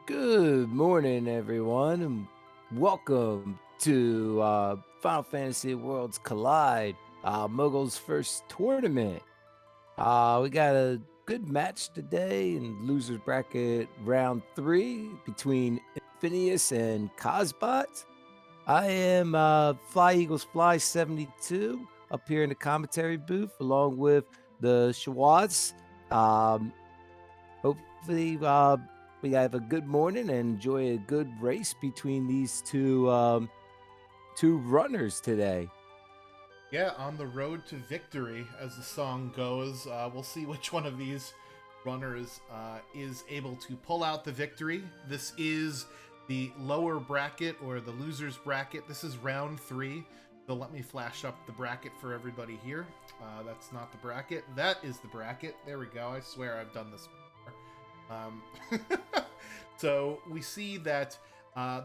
Good morning, everyone, and welcome to Final Fantasy Worlds Collide, Moguls' first tournament. We got a good match today in losers bracket round three between Infinious and KozzBot. I am Fly Eagles Fly 72 up here in the commentary booth, along with the Schwartz. Um, Hopefully, we have a good morning and enjoy a good race between these two runners today. Yeah, on the road to victory, as the song goes, we'll see which one of these runners is able to pull out the victory. This is the lower bracket or the loser's bracket. This is round three. So let me flash up the bracket for everybody here. That's not the bracket. That is the bracket. There we go. I swear I've done this before. So we see that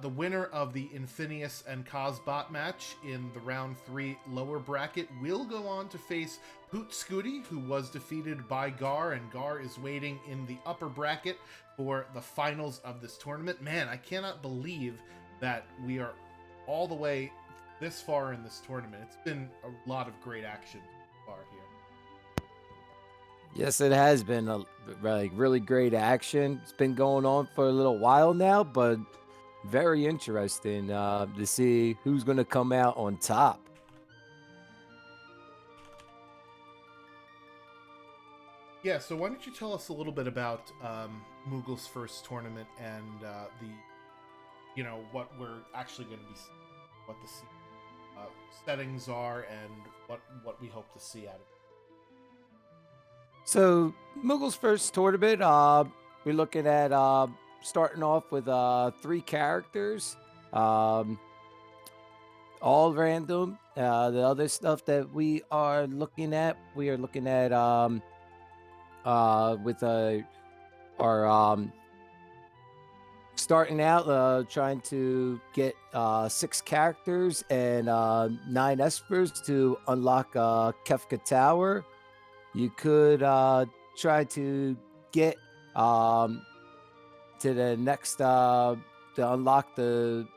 the winner of the Infinious and KozzBot match in the round 3 lower bracket will go on to face Poot Scooty, who was defeated by Gar, and Gar is waiting in the upper bracket for the finals of this tournament. Man, I cannot believe that we are all the way this far in this tournament. It's been a lot of great action so far here. Yes, it has been a really great action. It's been going on for a little while now, but very interesting to see who's going to come out on top. Yeah, so why don't you tell us a little bit about Moogle's first tournament and what we're actually going to be, what the settings are, and what we hope to see out of it. So, Muggle's first tournament, we're looking at starting off with three characters. Um, all random. The other stuff that we are looking at with our starting out trying to get six characters and nine espers to unlock Kefka Tower. You could try to get to the next to unlock the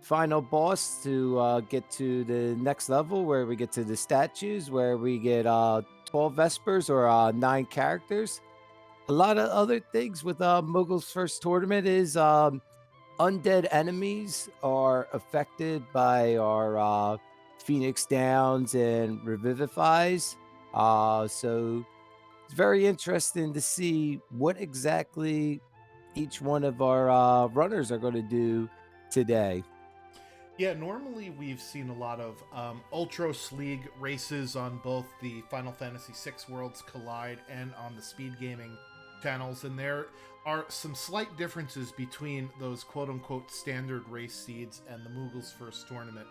final boss to get to the next level where we get to the statues where we get 12 Vespers or nine characters. A lot of other things with Moguls first tournament is undead enemies are affected by our Phoenix Downs and Revivifies. So it's very interesting to see what exactly each one of our runners are going to do today. Yeah, normally we've seen a lot of Ultros League races on both the Final Fantasy VI Worlds Collide and on the Speed Gaming channels, and there are some slight differences between those quote unquote standard race seeds and the Moogle's first tournament.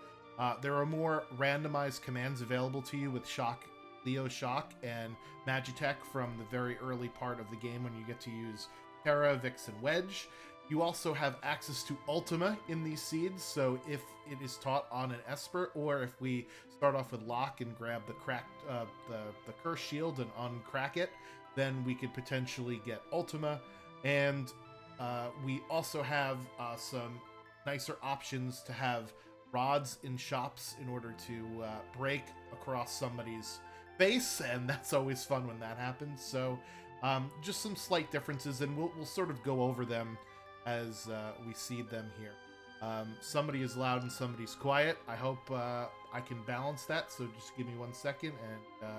There are more randomized commands available to you with Shock, Leo Shock, and Magitech from the very early part of the game when you get to use Terra, Vix, and Wedge. You also have access to Ultima in these seeds, so if it is taught on an Esper, or if we start off with Lock and grab the cracked the Curse Shield and uncrack it, then we could potentially get Ultima. And we also have some nicer options to have rods in shops in order to break across somebody's face, and that's always fun when that happens. So just some slight differences, and we'll sort of go over them as we see them here. Somebody is loud and somebody's quiet. I hope I can balance that, so just give me 1 second and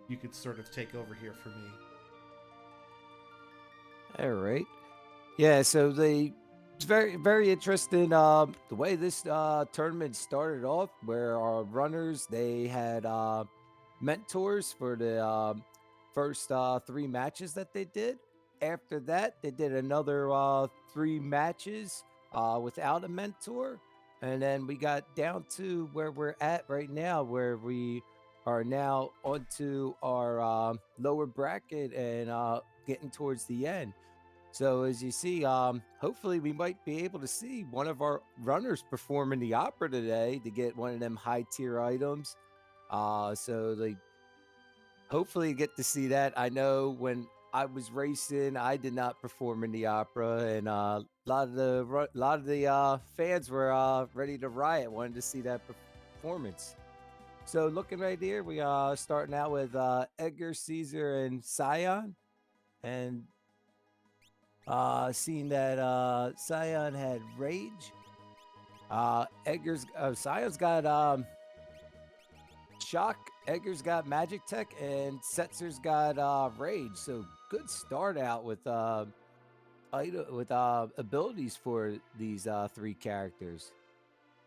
you could sort of take over here for me. All right. Yeah, so it's very interesting the way this tournament started off where our runners they had mentors for the first three matches that they did. After that, they did another three matches without a mentor. And then we got down to where we're at right now, where we are now onto our lower bracket and getting towards the end. So as you see, hopefully we might be able to see one of our runners perform in the opera today to get one of them high tier items. So hopefully get to see that. I know when I was racing. I did not perform in the opera, and a lot of the fans were ready to riot, wanted to see that performance. So looking right here, we starting out with Edgar, Caesar, and Scion, and seeing that Scion had rage. Sion's got shock. Edgar's got magic tech, and Setzer's got rage. So good start out with abilities for these three characters.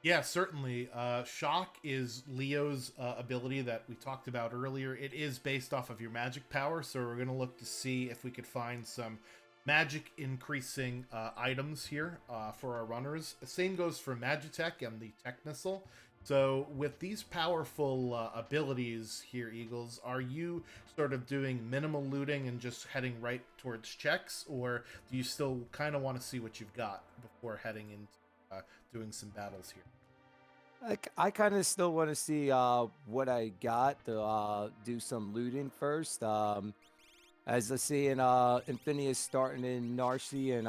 Yeah, certainly. Shock is Leo's ability that we talked about earlier. It is based off of your magic power, so we're going to look to see if we could find some magic increasing items here for our runners. The same goes for Magitech and the Tech Missile. So, with these powerful abilities here, Eagles, are you sort of doing minimal looting and just heading right towards checks, or do you still kind of want to see what you've got before heading into doing some battles here? I kind of still want to see what I got to do some looting first. As I see in Infinious starting in Narcy and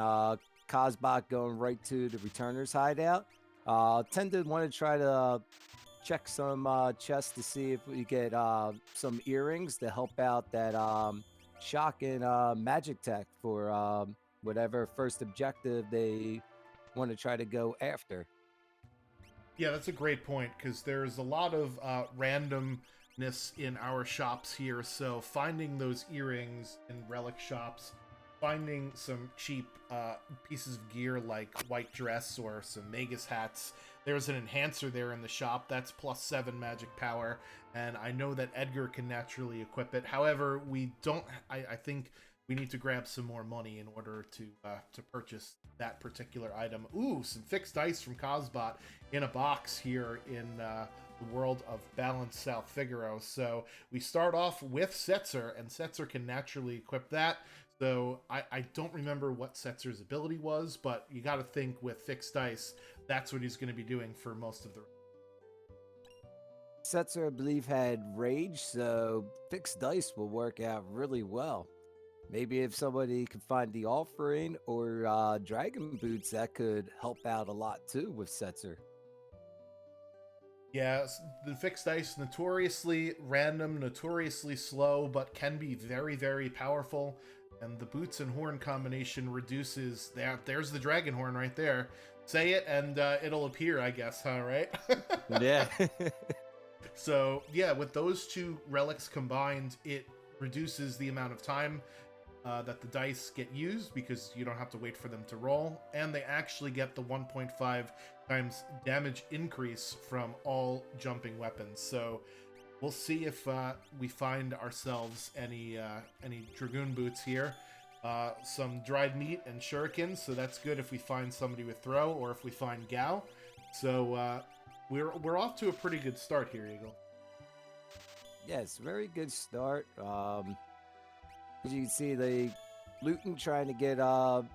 KozzBot going right to the Returner's hideout. Tend to want to try to check some chests to see if we get some earrings to help out that shock and magic tech for whatever first objective they want to try to go after. Yeah, that's a great point because there's a lot of randomness in our shops here. So finding those earrings in relic shops, finding some cheap pieces of gear like white dress or some Magus hats. There's an enhancer there in the shop that's +7 magic power, and I know that Edgar can naturally equip it. However, we don't. I think we need to grab some more money in order to purchase that particular item. Ooh, some fixed dice from KozzBot in a box here in the world of Balanced South Figaro. So we start off with Setzer, and Setzer can naturally equip that. So I don't remember what Setzer's ability was, but you got to think with fixed dice, that's what he's going to be doing for most of the. Setzer, I believe, had rage, so fixed dice will work out really well. Maybe if somebody could find the offering or dragon boots, that could help out a lot too with Setzer. Yeah, the fixed dice notoriously random, notoriously slow, but can be very, very powerful. And the boots and horn combination reduces that. There's the dragon horn right there. Say it and it'll appear, I guess, huh? Right? Yeah. So yeah, with those two relics combined, it reduces the amount of time that the dice get used because you don't have to wait for them to roll, and they actually get the 1.5 times damage increase from all jumping weapons. So we'll see if we find ourselves any dragoon boots here. Some dried meat and shurikens, so that's good if we find somebody with throw or if we find Gao. So we're off to a pretty good start here, Eagle. Yes, very good start. As you can see, they looting, trying to get a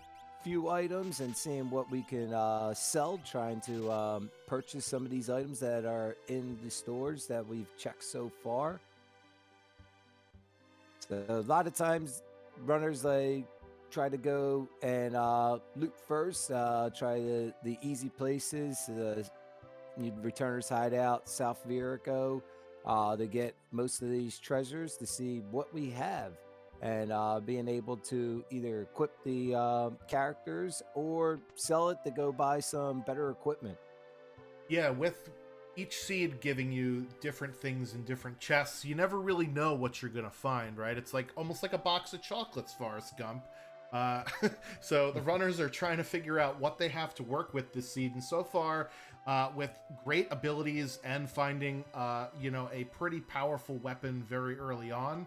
few items and seeing what we can sell, trying to purchase some of these items that are in the stores that we've checked so far. So a lot of times, runners they try to go and loot first, try the easy places, the Returner's Hideout, South Virico, to get most of these treasures to see what we have and being able to either equip the characters or sell it to go buy some better equipment. Yeah, with each seed giving you different things in different chests, you never really know what you're gonna find, right? It's like almost like a box of chocolates, Forrest Gump. Uh, so the runners are trying to figure out what they have to work with this seed, and so far, with great abilities and finding, a pretty powerful weapon very early on.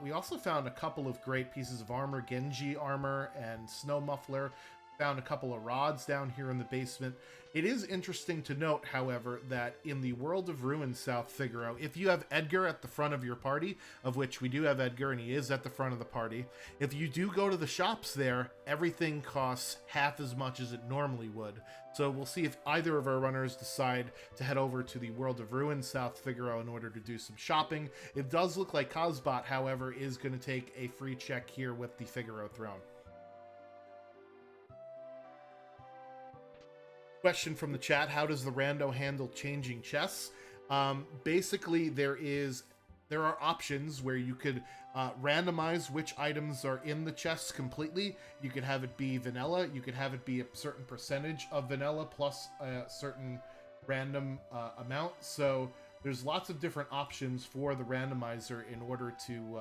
We also found a couple of great pieces of armor, Genji armor and Snow Muffler. found a couple of rods down here in the basement. It is interesting to note, however, that in the World of Ruin South Figaro, if you have Edgar at the front of your party, of which we do have Edgar, and he is at the front of the party, if you do go to the shops there, everything costs half as much as it normally would. So we'll see if either of our runners decide to head over to the World of Ruin South Figaro in order to do some shopping. It does look like KozzBot, however, is going to take a free check here with the Figaro throne. Question from the chat: how does the rando handle changing chests? Basically, there are options where you could randomize which items are in the chests completely. You could have it be vanilla. You could have it be a certain percentage of vanilla plus a certain random amount. So there's lots of different options for the randomizer in order to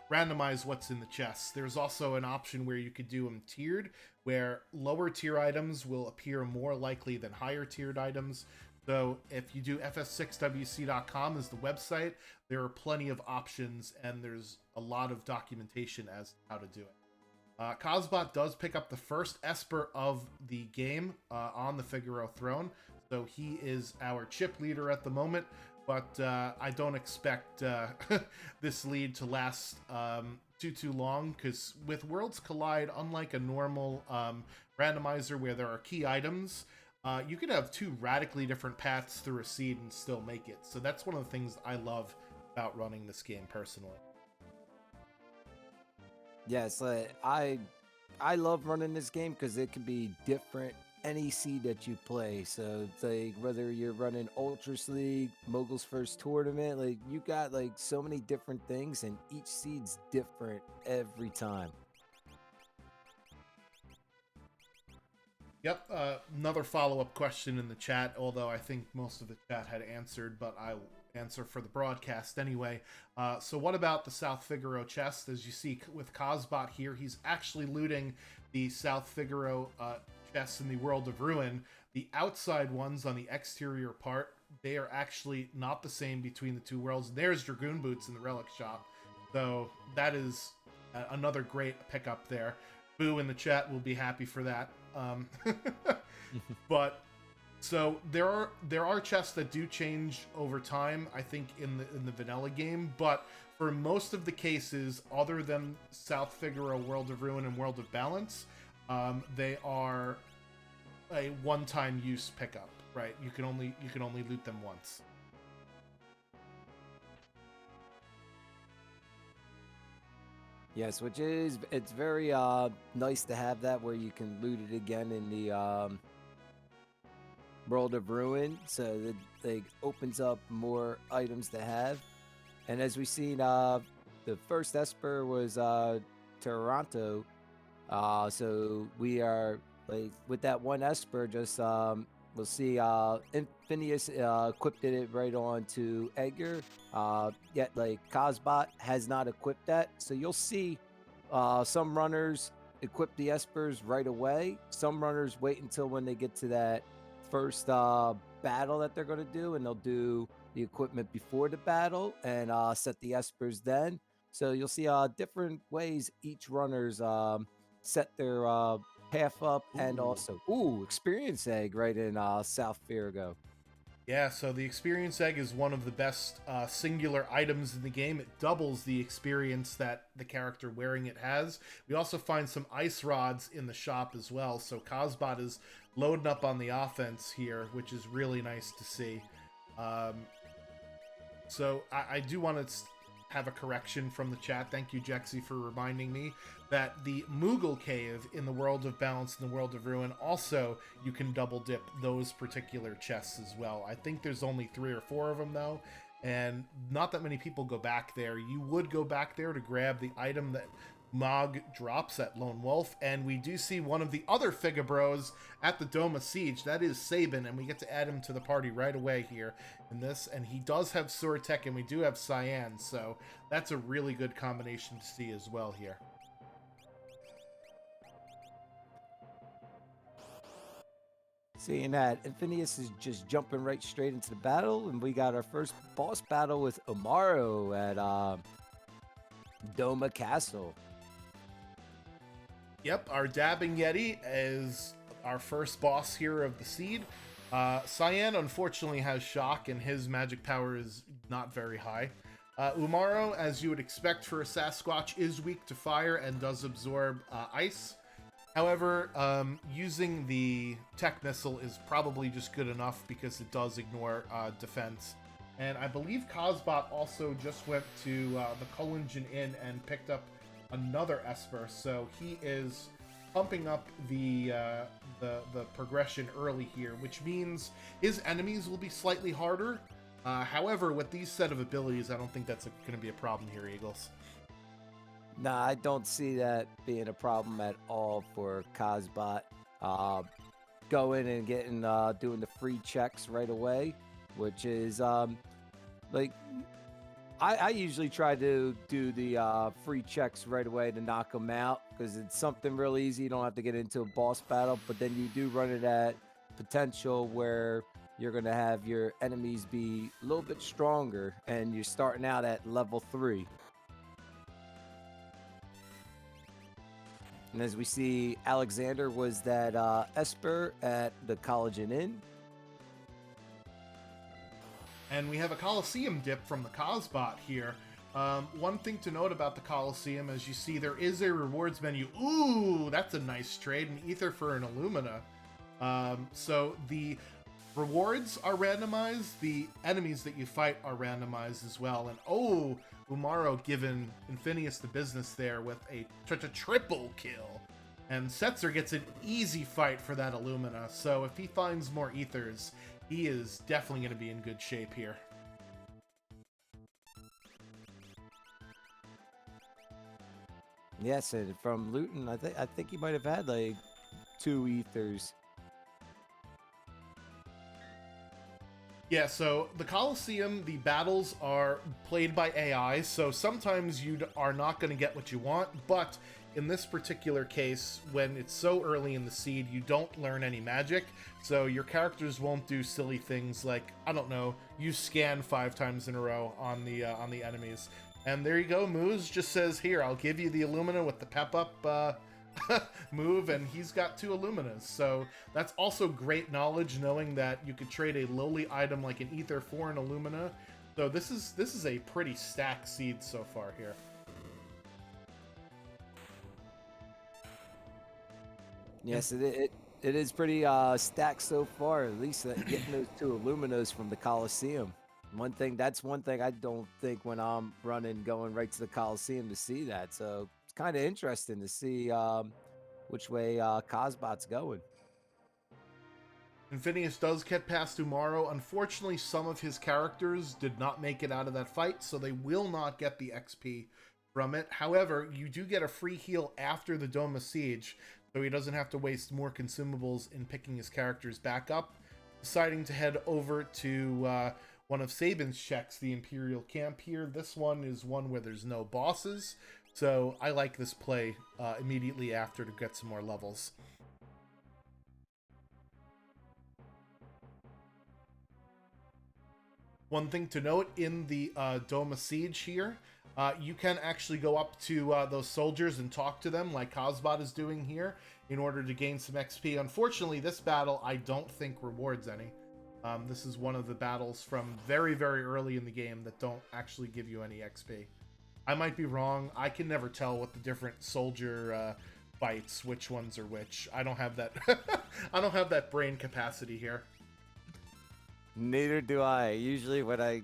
randomize what's in the chests. There's also an option where you could do them tiered, where lower tier items will appear more likely than higher tiered items. So if you do FF6WC.com as the website, there are plenty of options and there's a lot of documentation as to how to do it. KozzBot does pick up the first Esper of the game on the Figaro throne, so he is our chip leader at the moment. But I don't expect this lead to last too long, because with Worlds Collide, unlike a normal randomizer where there are key items, you could have two radically different paths through a seed and still make it. So that's one of the things I love about running this game personally. Yes, I love running this game because it can be different any seed that you play. So it's like whether you're running Ultras League, Mogul's First Tournament, like you got like so many different things, and each seed's different every time. Yep, another follow-up question in the chat, although I think most of the chat had answered, but I'll answer for the broadcast anyway. So what about the South Figaro chest? As you see with KozzBot here, he's actually looting the South Figaro chests in the World of Ruin. The outside ones on the exterior part, they are actually not the same between the two worlds. There's Dragoon Boots in the Relic Shop, so that is another great pickup there. Boo in the chat will be happy for that. But so there are chests that do change over time, I think, in the vanilla game, but for most of the cases, other than South Figaro, World of Ruin, and World of Balance, they are a one-time use pickup, right? You can only loot them once. Yes, which is it's very nice to have that where you can loot it again in the World of Ruin, so that like opens up more items to have. And as we've seen, the first Esper was Toronto, so we are like with that one Esper. Just we'll see. Infinious equipped it right on to Edgar. Yet like KozzBot has not equipped that, so you'll see some runners equip the Espers right away. Some runners wait until when they get to that first battle that they're going to do, and they'll do the equipment before the battle and set the Espers then. So you'll see different ways each runners set their half up. And also experience egg right in South Farrago. Yeah, so the experience egg is one of the best singular items in the game. It doubles the experience that the character wearing it has. We also find some ice rods in the shop as well, so KozzBot is loading up on the offense here, which is really nice to see. So I do want to have a correction from the chat. Thank you, Jexy, for reminding me that the Moogle Cave in the World of Balance and the World of Ruin, also you can double dip those particular chests as well. I think there's only 3 or 4 of them though, and not that many people go back there. You would go back there to grab the item that Mog drops at Lone Wolf, and we do see one of the other Figa Bros at the Doma Siege. That is Sabin, and we get to add him to the party right away here in this, and he does have Sword Tech, and we do have Cyan, so that's a really good combination to see as well here. Seeing that, Infinious is just jumping right straight into the battle, and we got our first boss battle with Amaro at Doma Castle. Yep, our Dabbing Yeti is our first boss here of the seed. Cyan unfortunately has shock, and his magic power is not very high. Umaro, as you would expect for a Sasquatch, is weak to fire and does absorb ice. However, using the tech missile is probably just good enough because it does ignore defense. And I believe KozzBot also just went to the Cullingen Inn and picked up another Esper, so he is pumping up the progression early here, which means his enemies will be slightly harder. However, with these set of abilities, I don't think that's going to be a problem here, Eagles. Nah, I don't see that being a problem at all for KozzBot. Going and getting doing the free checks right away, which is like I usually try to do the free checks right away to knock them out because it's something real easy. You don't have to get into a boss battle, but then you do run it at potential where you're going to have your enemies be a little bit stronger and you're starting out at level 3. And as we see, Alexander was that Esper at the College Inn. And we have a Coliseum dip from the KozzBot here. One thing to note about the Coliseum, as you see, there is a rewards menu. Ooh, that's a nice trade, an Ether for an Illumina. So the rewards are randomized, the enemies that you fight are randomized as well. And oh, Umaro giving Infinious the business there with a triple kill. And Setzer gets an easy fight for that Illumina, so if he finds more Ethers, he is definitely going to be in good shape here. Yes, and from Luton, I think he might have had like 2 Ethers. Yeah, so the Coliseum, the battles are played by AI, so sometimes you are not going to get what you want, but in this particular case, when it's so early in the seed, you don't learn any magic, so your characters won't do silly things like, I don't know, you scan 5 times in a row on the enemies. And there you go, Moose just says, here, I'll give you the Illumina with the pep up move, and he's got 2 Illuminas. So that's also great knowledge, knowing that you could trade a lowly item like an Ether for an Illumina. So this is a pretty stacked seed so far here. Yes, it is pretty stacked so far. At least getting those 2 Illuminos from the Coliseum. That's one thing I don't think when I'm going right to the Coliseum to see that. So it's kind of interesting to see which way KozzBot's going. Infinious does get past Umaro. Unfortunately, some of his characters did not make it out of that fight, so they will not get the XP from it. However, you do get a free heal after the Doma Siege, so he doesn't have to waste more consumables in picking his characters back up. Deciding to head over to one of Sabin's checks, the Imperial Camp here. This one is one where there's no bosses, so I like this play immediately after to get some more levels. One thing to note in the Doma Siege here, you can actually go up to those soldiers and talk to them like KozzBot is doing here in order to gain some XP. Unfortunately, this battle I don't think rewards any. This is one of the battles from very, very early in the game that don't actually give you any XP. I might be wrong. I can never tell what the different soldier fights, which ones are which. I don't have that. I don't have that brain capacity here. Neither do I. Usually when I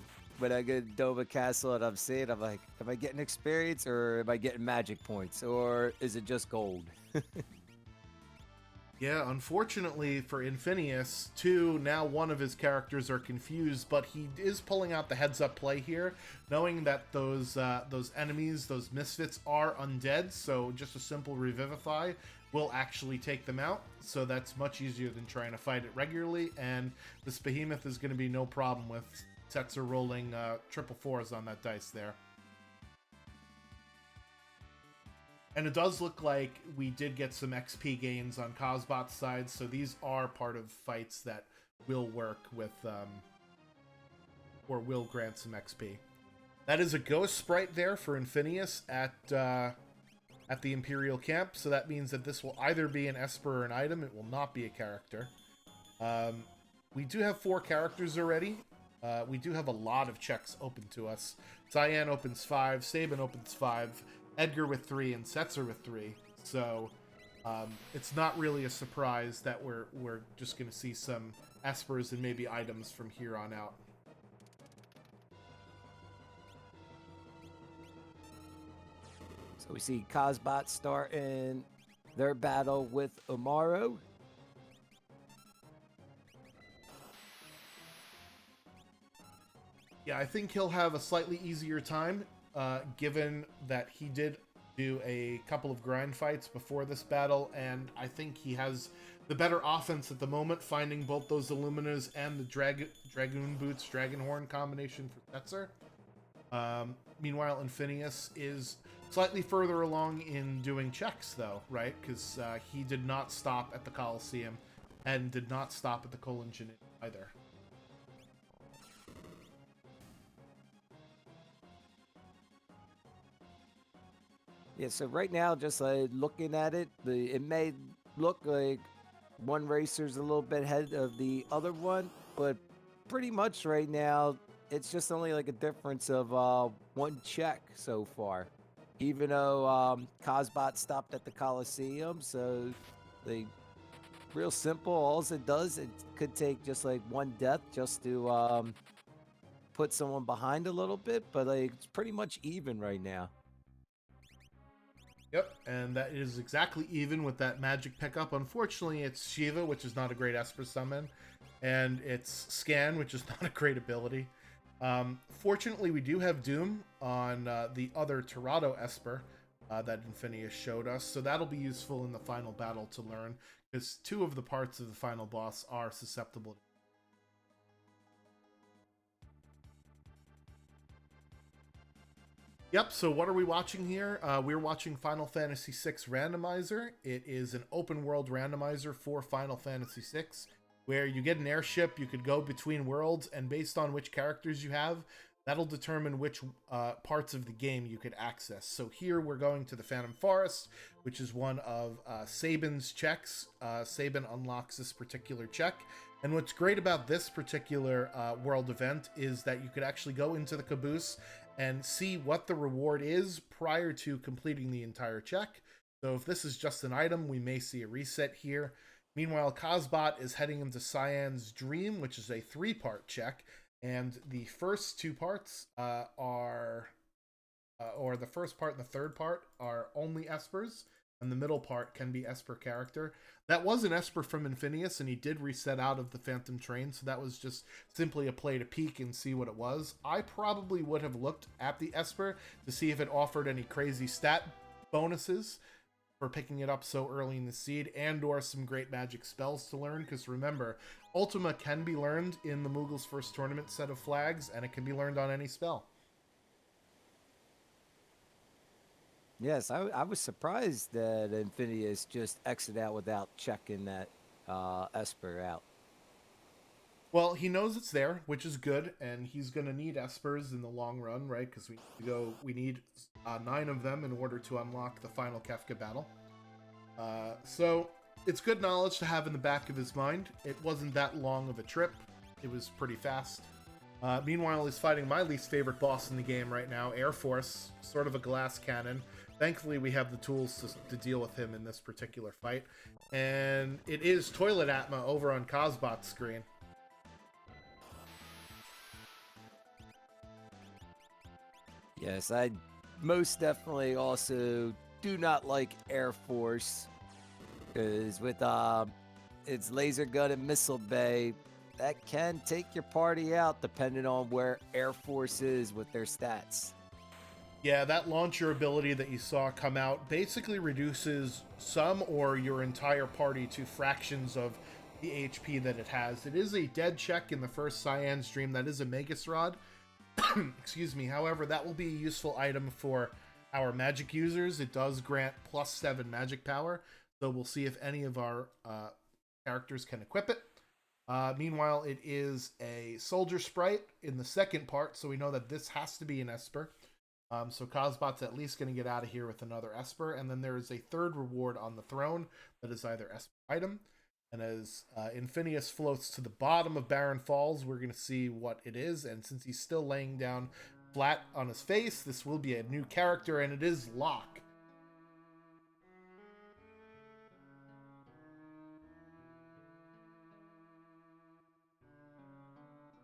get Doma Castle and I'm seeing, I'm like, am I getting experience or am I getting magic points or is it just gold? Yeah, unfortunately for Infinious, now one of his characters are confused, but he is pulling out the heads-up play here, knowing that those enemies, those misfits, are undead, so just a simple Revivify will actually take them out, so that's much easier than trying to fight it regularly, and this Behemoth is going to be no problem with Setzer rolling triple 4s on that dice there. And it does look like we did get some XP gains on KozzBot's side, so these are part of fights that will work with, or will grant some XP. That is a Ghost Sprite there for Infinious at at the Imperial camp, so that means that this will either be an Esper or an item. It will not be a character. We do have 4 characters already. We do have a lot of checks open to us. Cyan opens 5, Sabin opens 5, Edgar with 3, and Setzer with 3. So it's not really a surprise that we're just going to see some Espers and maybe items from here on out. So we see KozzBot starting their battle with Umaru. Yeah, I think he'll have a slightly easier time, given that he did do a couple of grind fights before this battle, and I think he has the better offense at the moment, finding both those Illuminas and the Dragoon Boots, Dragonhorn combination for Setzer. Meanwhile, Infinious is slightly further along in doing checks, though, right? Because he did not stop at the Colosseum and did not stop at the Kolingen either. Yeah, so right now, just like looking at it, it may look like one racer's a little bit ahead of the other one, but pretty much right now, it's just only like a difference of 1 check so far. Even though KozzBot stopped at the Coliseum, so the real simple. All it does, it could take just like 1 death just to put someone behind a little bit, but like it's pretty much even right now. Yep, and that is exactly even with that magic pickup. Unfortunately, it's Shiva, which is not a great Esper summon, and it's Scan, which is not a great ability. Fortunately, we do have Doom on the other Tirado Esper that Infinious showed us, so that'll be useful in the final battle to learn, because 2 of the parts of the final boss are susceptible. Yep, so what are we watching here? We're watching Final Fantasy VI Randomizer. It is an open world randomizer for Final Fantasy VI, where you get an airship, you could go between worlds, and based on which characters you have, that'll determine which parts of the game you could access. So here we're going to the Phantom Forest, which is one of Sabin's checks. Sabin unlocks this particular check. And what's great about this particular world event is that you could actually go into the caboose and see what the reward is prior to completing the entire check. So if this is just an item, we may see a reset here. Meanwhile, KozzBot is heading into Cyan's Dream, which is a 3-part check. And the first 2 parts or the first part and the third part are only Espers, and the middle part can be Esper character. That was an Esper from Infinious, and he did reset out of the Phantom Train, so that was just simply a play to peek and see what it was. I probably would have looked at the Esper to see if it offered any crazy stat bonuses for picking it up so early in the seed, and or some great magic spells to learn, because remember, Ultima can be learned in the Moogle's first tournament set of flags, and it can be learned on any spell. Yes, I was surprised that Infinious just exited out without checking that Esper out. Well, he knows it's there, which is good, and he's going to need Espers in the long run, right? Because we need 9 of them in order to unlock the final Kefka battle. So it's good knowledge to have in the back of his mind. It wasn't that long of a trip. It was pretty fast. Meanwhile, he's fighting my least favorite boss in the game right now, Air Force, sort of a glass cannon. Thankfully, we have the tools to deal with him in this particular fight. And it is Toilet Atma over on KozzBot's screen. Yes, I most definitely also do not like Air Force, because with its laser gun and missile bay, that can take your party out depending on where Air Force is with their stats. Yeah, that launcher ability that you saw come out basically reduces some or your entire party to fractions of the HP that it has. It is a dead check in the first Cyan's Dream. That is a Magus Rod. Excuse me. However, that will be a useful item for our magic users. It does grant +7 magic power, so we'll see if any of our characters can equip it. Meanwhile, it is a soldier sprite in the second part, so we know that this has to be an Esper. So KozzBot's at least going to get out of here with another Esper, and then there is a third reward on the throne that is either Esper item. And as Infinious floats to the bottom of Barren Falls, we're going to see what it is. And since he's still laying down flat on his face, this will be a new character, and it is Locke.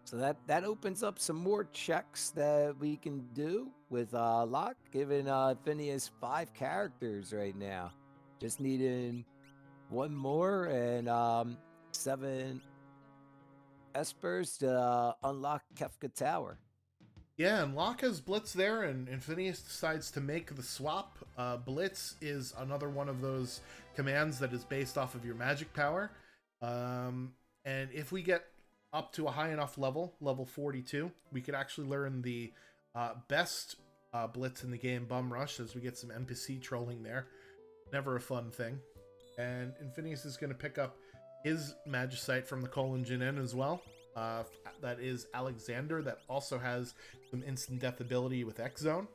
So that opens up some more checks that we can do with Locke, giving Phineas 5 characters right now. Just needing one more and 7 Espers to unlock Kefka Tower. Yeah, and Locke has Blitz there, and Infinious decides to make the swap. Blitz is another one of those commands that is based off of your magic power. And if we get up to a high enough level, level 42, we could actually learn the best Blitz in the game, Bum Rush, as we get some NPC trolling there. Never a fun thing. And Infinious is going to pick up his Magicite from the Colon Jinin as well. That is Alexander, that also has some instant death ability with X Zone.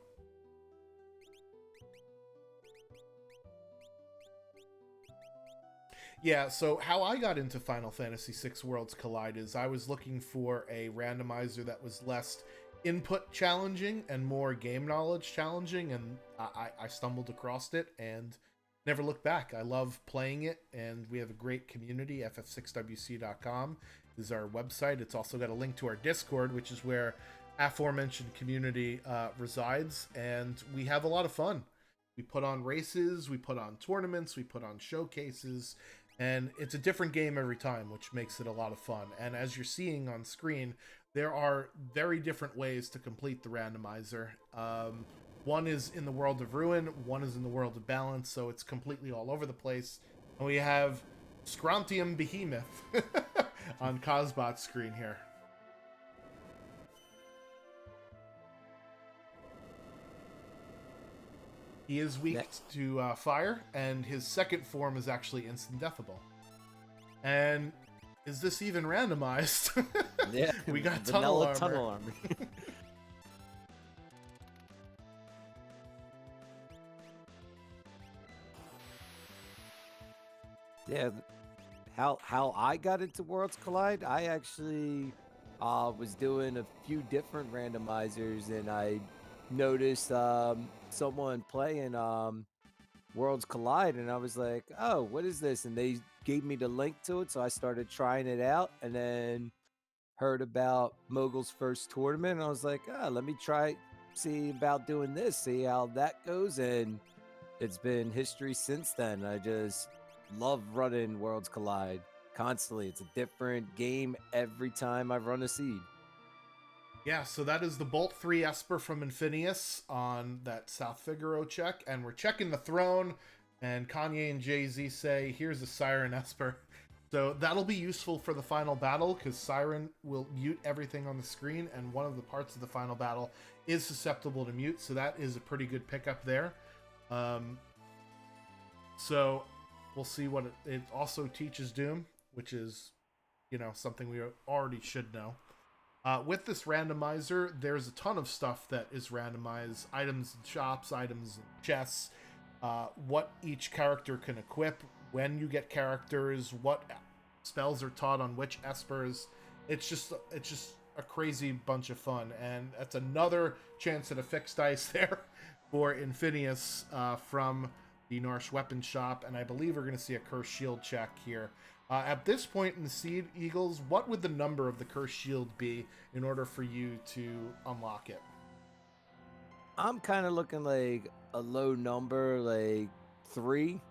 Yeah, so how I got into Final Fantasy VI Worlds Collide is I was looking for a randomizer that was less input challenging and more game knowledge challenging, and I stumbled across it and never looked back. I love playing it, and we have a great community. FF6WC.com is our website. It's also got a link to our Discord, which is where aforementioned community resides, and we have a lot of fun. We put on races, we put on tournaments, we put on showcases, and it's a different game every time, which makes it a lot of fun. And as you're seeing on screen, there are very different ways to complete the randomizer. One is in the World of Ruin, one is in the World of Balance, so it's completely all over the place. And we have Scrontium Behemoth on KozzBot's screen here. He is weak to fire, and his second form is actually instant deathable. And is this even randomized? Yeah, we got tunnel armor. Yeah, how I got into Worlds Collide, I actually was doing a few different randomizers, and I noticed someone playing Worlds Collide, and I was like, oh, what is this? And they gave me the link to it, so I started trying it out, and then heard about Mogul's first tournament, and I was like, let me see about doing this, see how that goes, and it's been history since then. I just love running Worlds Collide constantly. It's a different game every time I run a seed. Yeah, so that is the Bolt 3 Esper from Infinious on that South Figaro check, and we're checking the throne, and Kanye and Jay-Z say, here's a Siren Esper. So that'll be useful for the final battle, because Siren will mute everything on the screen, and one of the parts of the final battle is susceptible to mute, so that is a pretty good pickup there. So we'll see what it also teaches Doom, which is, something we already should know. With this randomizer, there's a ton of stuff that is randomized. Items in shops, items in chests, what each character can equip, when you get characters, what spells are taught on which Espers. It's just a crazy bunch of fun, and that's another chance at a fixed dice there for Infinious from the Norse Weapon Shop, and I believe we're going to see a Cursed Shield check here. At this point in the Seed Eagles, what would the number of the Cursed Shield be in order for you to unlock it? I'm kind of looking like a low number, like 3.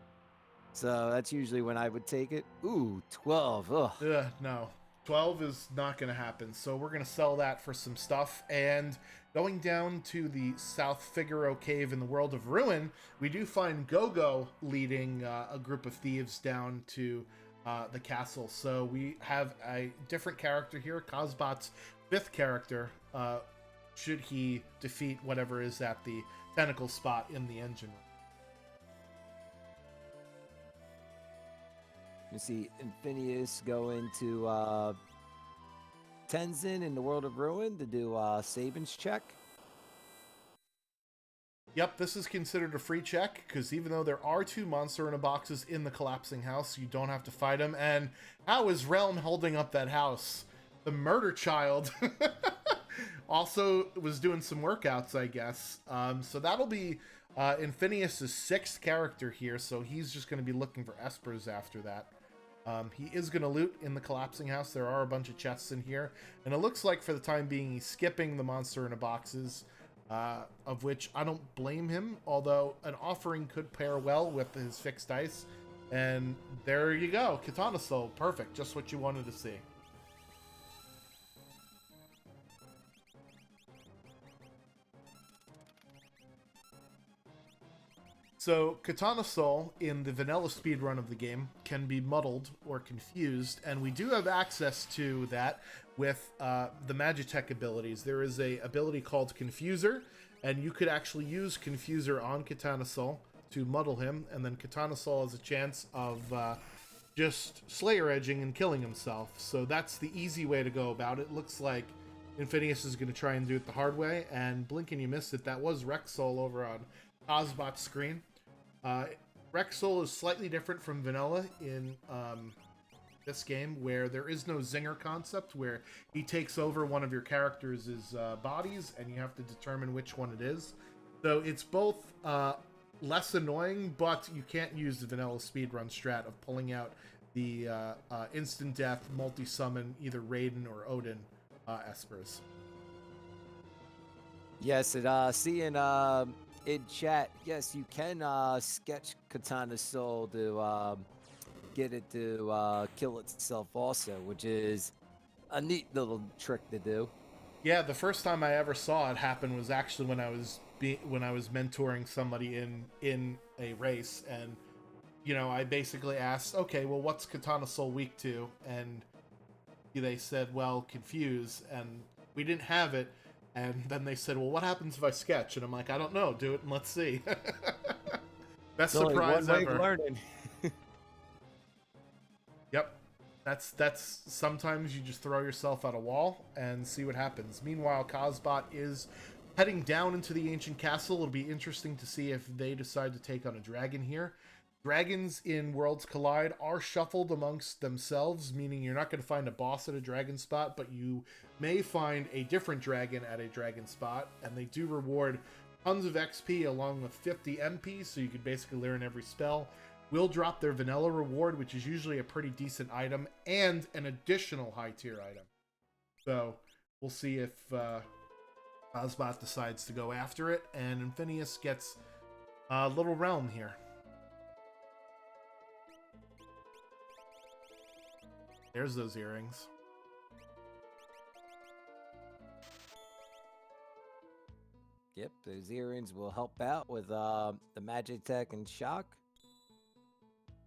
So that's usually when I would take it. Ooh, 12. Ugh. No. 12 is not going to happen. So we're going to sell that for some stuff. And going down to the South Figaro Cave in the World of Ruin, we do find Gogo leading a group of thieves down to the castle. So we have a different character here, KozzBot's 5th character, should he defeat whatever is at the tentacle spot in the engine room. You see Infinious go into Tenzin in the World of Ruin to do Saban's check. Yep, this is considered a free check because even though there are two monster in a boxes in the collapsing house, you don't have to fight them. And how is Realm holding up that house? The murder child also was doing some workouts, I guess. So that'll be Infinious' sixth character here, so he's just going to be looking for Espers after that. He is going to loot in the collapsing house. There are a bunch of chests in here, and it looks like for the time being he's skipping the monster in a boxes. Of which I don't blame him, although an offering could pair well with his fixed dice. And there you go, Katana Soul, perfect, just what you wanted to see. So, Katana Soul, in the vanilla speedrun of the game, can be muddled or confused, and we do have access to that with the Magitech abilities. There is a ability called Confuser, and you could actually use Confuser on Katana Soul to muddle him, and then Katana Soul has a chance of just Slayer Edging and killing himself. So that's the easy way to go about it. Looks like Infinious is going to try and do it the hard way, and blink and you missed it. That was Rex Soul over on KozzBot's screen. Rex Soul is slightly different from vanilla in this game, where there is no zinger concept, where he takes over one of your characters' bodies, and you have to determine which one it is. So it's both less annoying, but you can't use the vanilla speedrun strat of pulling out the instant death, multi-summon, either Raiden or Odin Espers. Yes, and seeing in chat, yes, you can sketch Katana Soul to get it to kill itself also, which is a neat little trick to do. Yeah, the first time I ever saw it happen was actually when I was mentoring somebody in a race, and you know, I basically asked, okay, well, what's Katana Soul weak to? And they said, well, confuse, and we didn't have it. And then they said, well, what happens if I sketch? And I'm like, I don't know. Do it and let's see. Best surprise ever. Learning. Yep. That's sometimes you just throw yourself at a wall and see what happens. Meanwhile, KozzBot is heading down into the ancient castle. It'll be interesting to see if they decide to take on a dragon here. Dragons in Worlds Collide are shuffled amongst themselves, meaning you're not going to find a boss at a dragon spot, but you may find a different dragon at a dragon spot, and they do reward tons of XP along with 50 MP, so you could basically learn every spell. Will drop their vanilla reward, which is usually a pretty decent item, and an additional high tier item. So we'll see if KozzBot decides to go after it, and Infinious gets a little realm here. There's those earrings. Yep, those earrings will help out with the Magitech and Shock.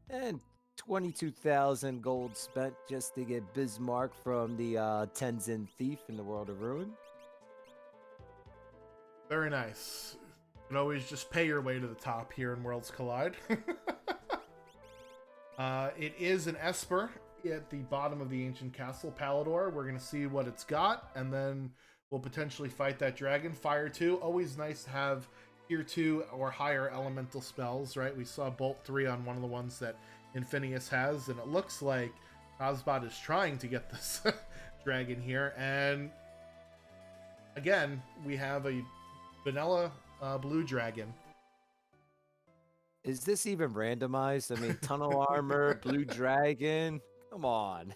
And 22,000 gold spent just to get Bismarck from the Tenzin Thief in the World of Ruin. Very nice. You can always just pay your way to the top here in Worlds Collide. It is an Esper at the bottom of the ancient castle, Palador. We're going to see what it's got, and then we'll potentially fight that dragon. Fire 2, always nice to have tier 2 or higher elemental spells, right? We saw Bolt 3 on one of the ones that Infinious has, and it looks like KozzBot is trying to get this dragon here. And again, we have a vanilla blue dragon. Is this even randomized? I mean, tunnel armor, blue dragon. Come on.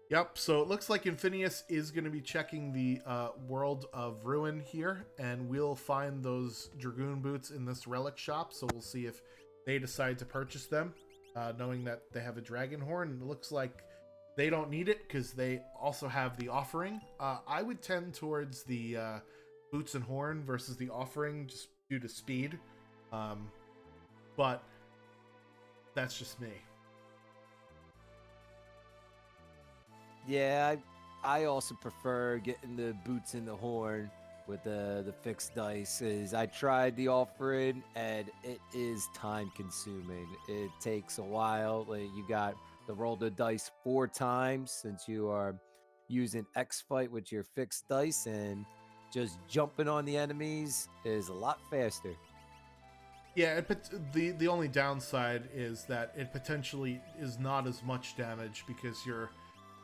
Yep, so it looks like Infinious is going to be checking the World of Ruin here, and we'll find those Dragoon boots in this relic shop, so we'll see if they decide to purchase them, knowing that they have a dragon horn, and it looks like they don't need it because they also have the offering. I would tend towards the boots and horn versus the offering just due to speed, but that's just me. Yeah, I also prefer getting the boots and the horn with the fixed dice. Is I tried the offering and it is time consuming. It takes a while. Like, you got to roll the dice 4 times since you are using X fight with your fixed dice, and just jumping on the enemies is a lot faster. Yeah, the only downside is that it potentially is not as much damage because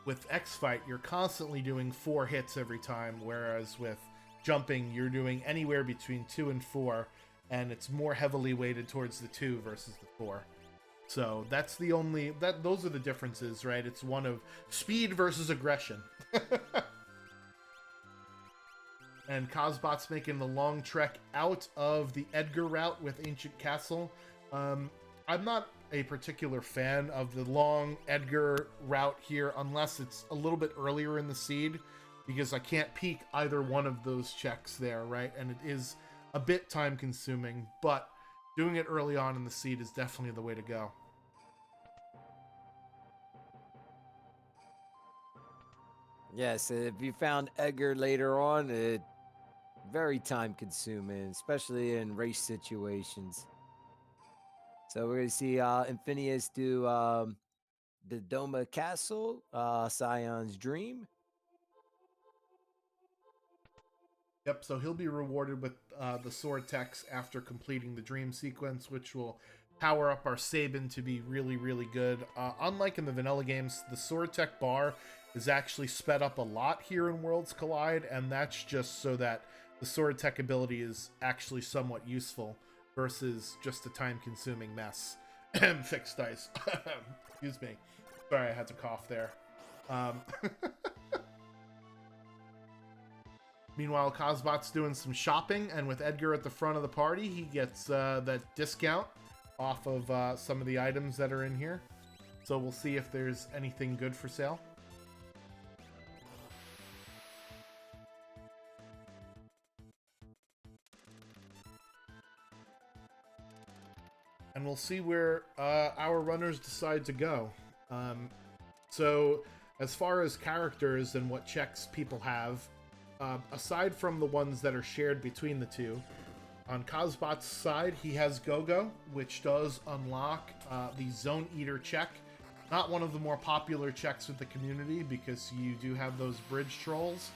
with X Fight you're constantly doing 4 hits every time, whereas with jumping you're doing anywhere between 2 and 4, and it's more heavily weighted towards the 2 versus the 4. So that's the only those are the differences, right? It's one of speed versus aggression. And KozzBot's making the long trek out of the Edgar route with Ancient Castle. I'm not a particular fan of the long Edgar route here unless it's a little bit earlier in the seed, because I can't peek either one of those checks there, right? And it is a bit time consuming, but doing it early on in the seed is definitely the way to go. Yes, if you found Edgar later on, it very time consuming, especially in race situations. So we're gonna see Infinious do the Doma Castle, Scion's Dream. Yep, so he'll be rewarded with the sword techs after completing the dream sequence, which will power up our Sabin to be really, really good. Unlike in the vanilla games, the sword tech bar is actually sped up a lot here in Worlds Collide, and that's just so that the sword tech ability is actually somewhat useful versus just a time-consuming mess. Fixed dice. Excuse me. Sorry, I had to cough there. Meanwhile, KozzBot's doing some shopping, and with Edgar at the front of the party, he gets that discount off of some of the items that are in here. So we'll see if there's anything good for sale. And we'll see where our runners decide to go. So as far as characters and what checks people have, aside from the ones that are shared between the two, on KozzBot's side, he has Go-Go, which does unlock the Zone Eater check. Not one of the more popular checks with the community because you do have those bridge trolls.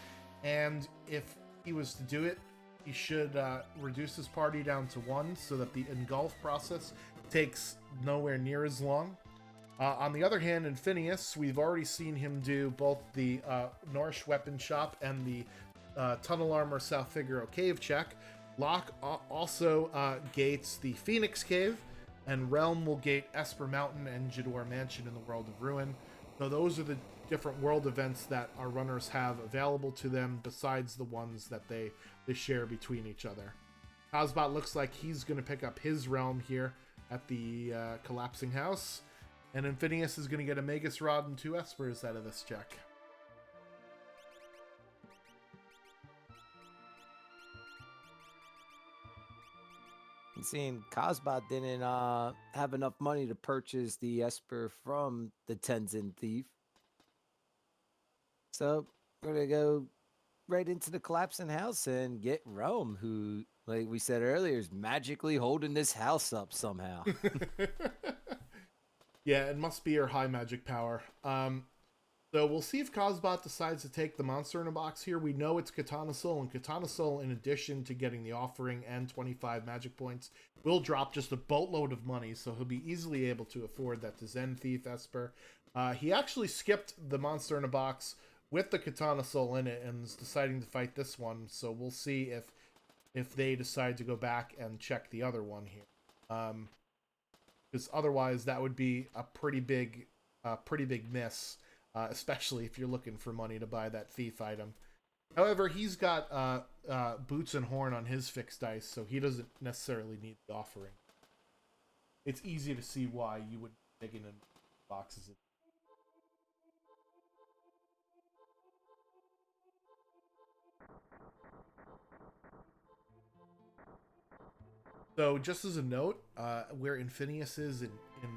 And if he was to do it, he should reduce his party down to 1 so that the engulf process takes nowhere near as long. On the other hand, Infinious, we've already seen him do both the Norsh Weapon Shop and the Tunnel Armor South Figaro Cave check. Locke also gates the Phoenix Cave, and Realm will gate Esper Mountain and Jador Mansion in the World of Ruin. So those are the different world events that our runners have available to them besides the ones that they share between each other. KozzBot looks like he's going to pick up his Realm here at the Collapsing House, and Infinious is going to get a Magus Rod and 2 Espers out of this check. And seeing KozzBot didn't have enough money to purchase the Esper from the Tenzin Thief. So we're going to go right into the Collapsing House and get Rome, who, like we said earlier, is magically holding this house up somehow. Yeah, it must be her high magic power. So we'll see if KozzBot decides to take the monster in a box here. We know it's Katana Soul, and Katana Soul, in addition to getting the offering and 25 magic points, will drop just a boatload of money, so he'll be easily able to afford that to Zen Thief Esper. He actually skipped the monster in a box with the Katana Soul in it and is deciding to fight this one, so we'll see if they decide to go back and check the other one here. Because otherwise that would be a pretty big miss. Especially if you're looking for money to buy that thief item. However, he's got Boots and Horn on his fixed dice, so he doesn't necessarily need the offering. It's easy to see why you would be digging in boxes. So, just as a note, where Infinious is in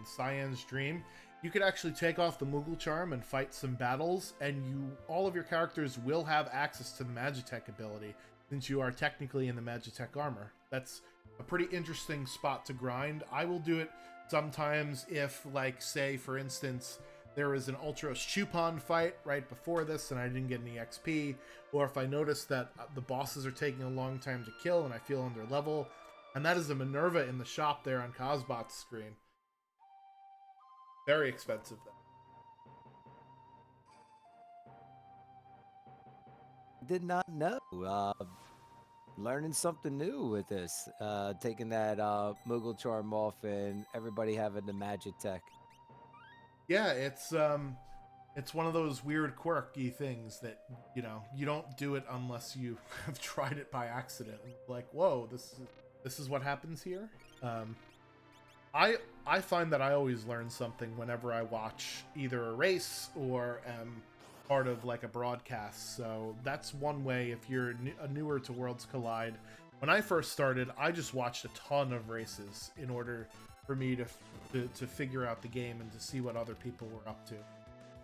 Cyan's Dream, you could actually take off the Moogle Charm and fight some battles, and all of your characters will have access to the Magitech ability, since you are technically in the Magitech armor. That's a pretty interesting spot to grind. I will do it sometimes if, like, say, for instance, there was an Ultros Chupon fight right before this and I didn't get any XP, or if I notice that the bosses are taking a long time to kill and I feel under level, and that is a Minerva in the shop there on KozzBot's screen. Very expensive though. Did not know. Learning something new with this. Taking that Moogle charm off and everybody having the magic tech. Yeah, it's one of those weird quirky things that, you know, you don't do it unless you have tried it by accident. Like, whoa, this is what happens here. I find that I always learn something whenever I watch either a race or am part of like a broadcast. So that's one way if you're newer to Worlds Collide. When I first started, I just watched a ton of races in order for me to figure out the game and to see what other people were up to.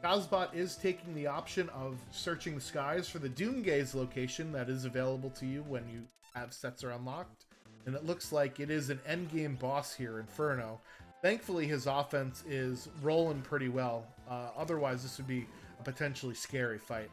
KozzBot is taking the option of searching the skies for the Doomgaze location that is available to you when you have sets are unlocked. And it looks like it is an endgame boss here, Inferno. Thankfully, his offense is rolling pretty well. Otherwise, this would be a potentially scary fight.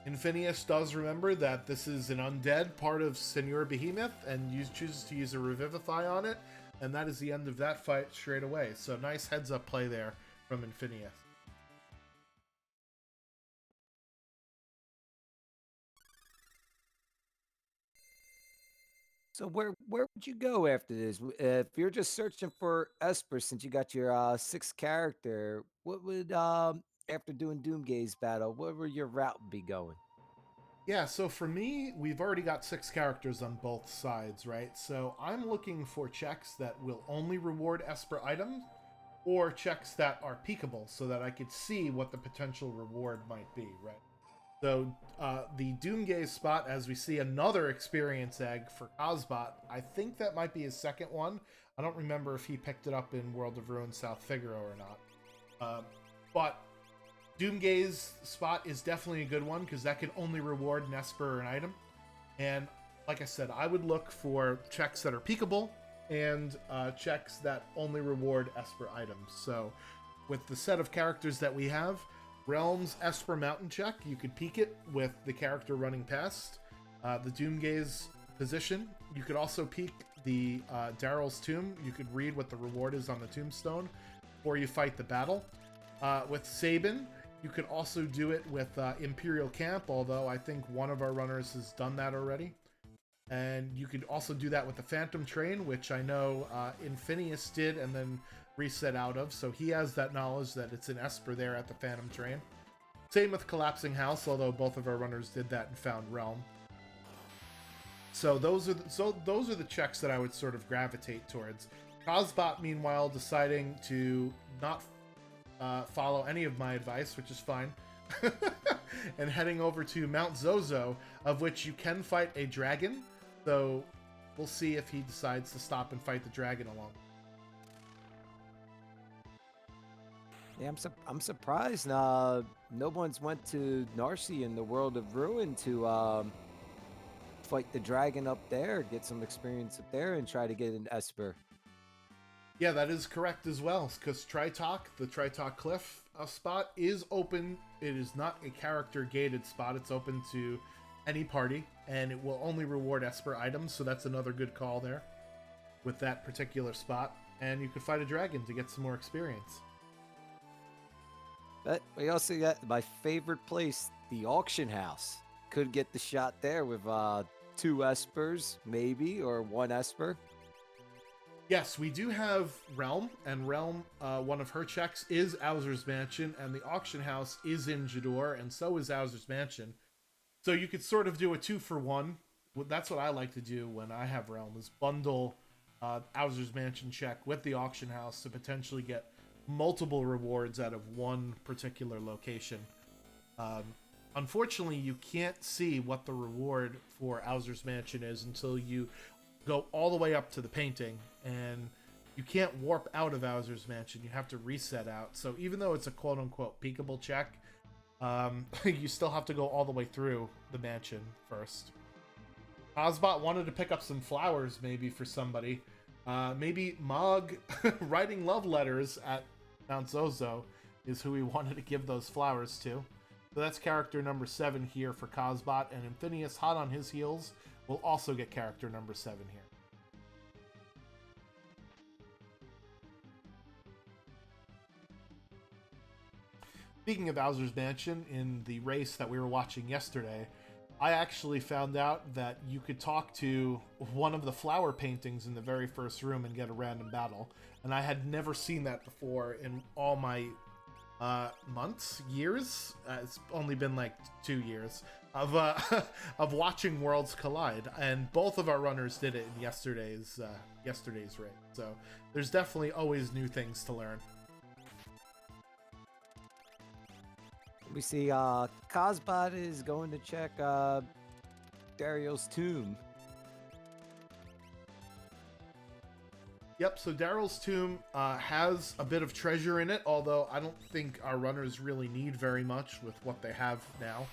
Infinious does remember that this is an undead part of Senor Behemoth and chooses to use a Revivify on it, and that is the end of that fight straight away. So nice heads up play there from Infinious. So where would you go after this? If you're just searching for Esper, since you got your 6th character, what would after doing Doomgaze battle, what would your route be going? Yeah, so for me, we've already got 6 characters on both sides, right? So I'm looking for checks that will only reward Esper items, or checks that are peekable so that I could see what the potential reward might be, right? So the Doomgaze spot, as we see another experience egg for KozzBot, I think that might be his second one. I don't remember if he picked it up in World of Ruin South Figaro or not. But Doomgaze spot is definitely a good one because that can only reward an Esper or an item. And like I said, I would look for checks that are peekable and checks that only reward Esper items. So with the set of characters that we have, Realm's Esper Mountain check, you could peek it with the character running past. The Doomgaze position, you could also peek the Daryl's Tomb. You could read what the reward is on the tombstone before you fight the battle. With Sabin, you could also do it with Imperial Camp, although I think one of our runners has done that already. And you could also do that with the Phantom Train, which I know Infinious did and then reset out of, so he has that knowledge that it's an Esper there at the Phantom Train. Same with Collapsing House, although both of our runners did that and found Realm. So those are the checks that I would sort of gravitate towards. KozzBot, meanwhile, deciding to not follow any of my advice, which is fine, and heading over to Mount Zozo, of which you can fight a dragon. So we'll see if he decides to stop and fight the dragon alone. Yeah, I'm surprised no one's went to Narcy in the World of Ruin to fight the dragon up there, get some experience up there, and try to get an Esper. Yeah, that is correct as well, because the Tritalk Cliff spot is open. It is not a character-gated spot. It's open to any party, and it will only reward Esper items, so that's another good call there with that particular spot. And you could fight a dragon to get some more experience. But we also got my favorite place, the auction house. Could get the shot there with 2 Espers, maybe, or 1 Esper. Yes, we do have Realm, and Realm, one of her checks is Owzer's Mansion, and the auction house is in Jador, and so is Owzer's Mansion. So you could sort of do a 2-for-1. That's what I like to do when I have Realm, is bundle Owzer's Mansion check with the auction house to potentially get multiple rewards out of one particular location. Unfortunately, you can't see what the reward for Owzer's Mansion is until you go all the way up to the painting, and you can't warp out of Owzer's Mansion. You have to reset out. So even though it's a quote-unquote peekable check, you still have to go all the way through the mansion first. KozzBot wanted to pick up some flowers maybe for somebody. Maybe Mog writing love letters at Mount Zozo is who we wanted to give those flowers to. So that's character number 7 here for KozzBot, and Infinious, hot on his heels, will also get character number 7 here. Speaking of Bowser's Mansion, in the race that we were watching yesterday, I actually found out that you could talk to one of the flower paintings in the very first room and get a random battle. And I had never seen that before in all my months, years. It's only been like 2 years of of watching Worlds Collide, and both of our runners did it in yesterday's race. So there's definitely always new things to learn. We see KozzBot is going to check Dario's tomb. Yep, so Daryl's tomb has a bit of treasure in it, although I don't think our runners really need very much with what they have now.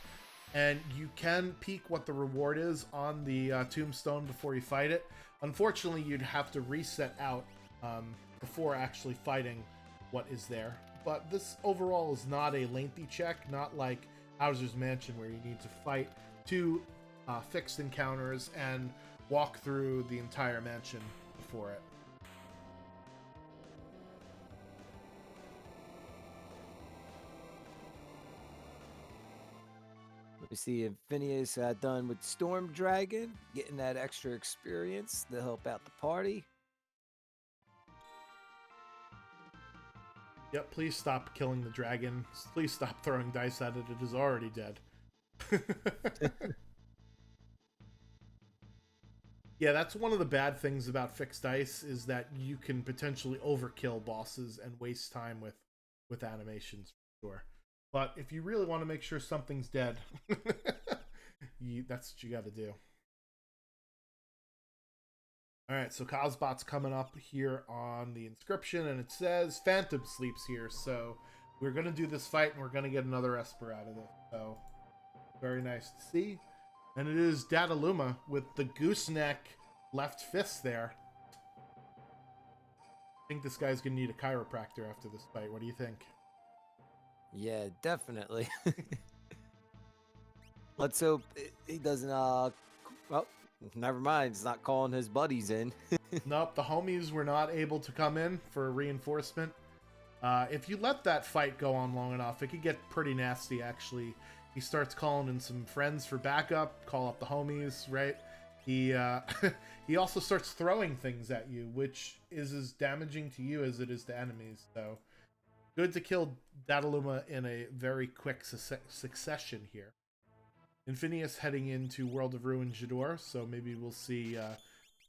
And you can peek what the reward is on the tombstone before you fight it. Unfortunately, you'd have to reset out before actually fighting what is there. But this overall is not a lengthy check, not like Bowser's Mansion where you need to fight 2 fixed encounters and walk through the entire mansion before it. We see Infinious done with Storm Dragon, getting that extra experience to help out the party. Yep, please stop killing the dragon. Please stop throwing dice at it. It is already dead. Yeah, that's one of the bad things about fixed dice, is that you can potentially overkill bosses and waste time with animations, for sure. But if you really want to make sure something's dead, that's what you got to do. Alright, so KozzBot's coming up here on the inscription, and it says Phantom sleeps here, so we're going to do this fight, and we're going to get another Esper out of it. So, very nice to see. And it is Dataluma with the gooseneck left fist there. I think this guy's going to need a chiropractor after this fight. What do you think? Yeah, definitely. Let's hope he doesn't, well, never mind. He's not calling his buddies in. Nope, the homies were not able to come in for reinforcement. If you let that fight go on long enough, it could get pretty nasty, actually. He starts calling in some friends for backup, call up the homies, right? He he also starts throwing things at you, which is as damaging to you as it is to enemies. So, good to kill Dataluma in a very quick succession here. Infinious heading into World of Ruin Jador, so maybe we'll see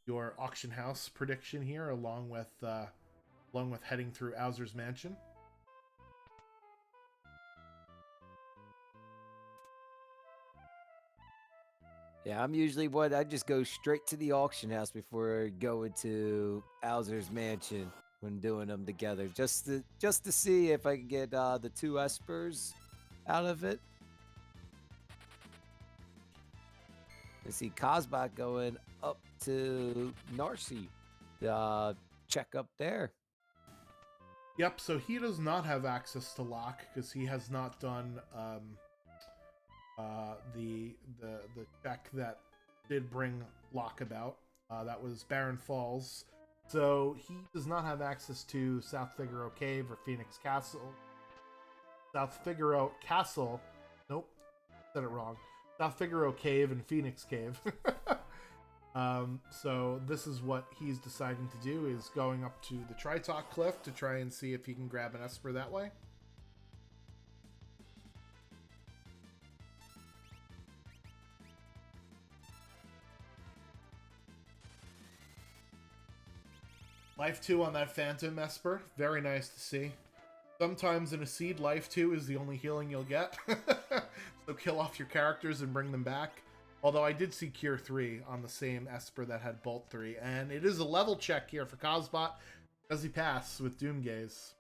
your auction house prediction here, along with heading through Bowser's Mansion. Yeah, I'm usually I just go straight to the auction house before going to Bowser's Mansion when doing them together, just to see if I can get the 2 Espers out of it. I see KozzBot going up to Narcy to check up there. Yep, so he does not have access to Locke because he has not done the check that did bring Locke about. That was Barren Falls. So he does not have access to South Figaro Cave or Phoenix Castle. South Figaro Castle. Nope, said it wrong. South Figaro Cave and Phoenix Cave. So this is what he's deciding to do, is going up to the Tritok Cliff to try and see if he can grab an Esper that way. Life 2 on that Phantom Esper. Very nice to see. Sometimes in a seed, Life 2 is the only healing you'll get. So kill off your characters and bring them back. Although I did see Cure 3 on the same Esper that had Bolt 3. And it is a level check here for KozzBot. Does he pass with Doomgaze?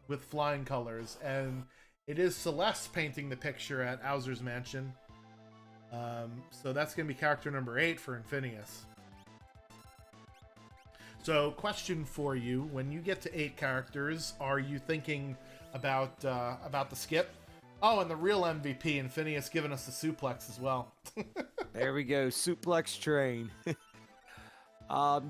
With flying colors. And it is Celeste painting the picture at Bowser's Mansion. So that's going to be character number 8 for Infinious. So, question for you: when you get to 8 characters, are you thinking about the skip? Oh, and the real MVP, Infinious, giving us the suplex as well. There we go, suplex train.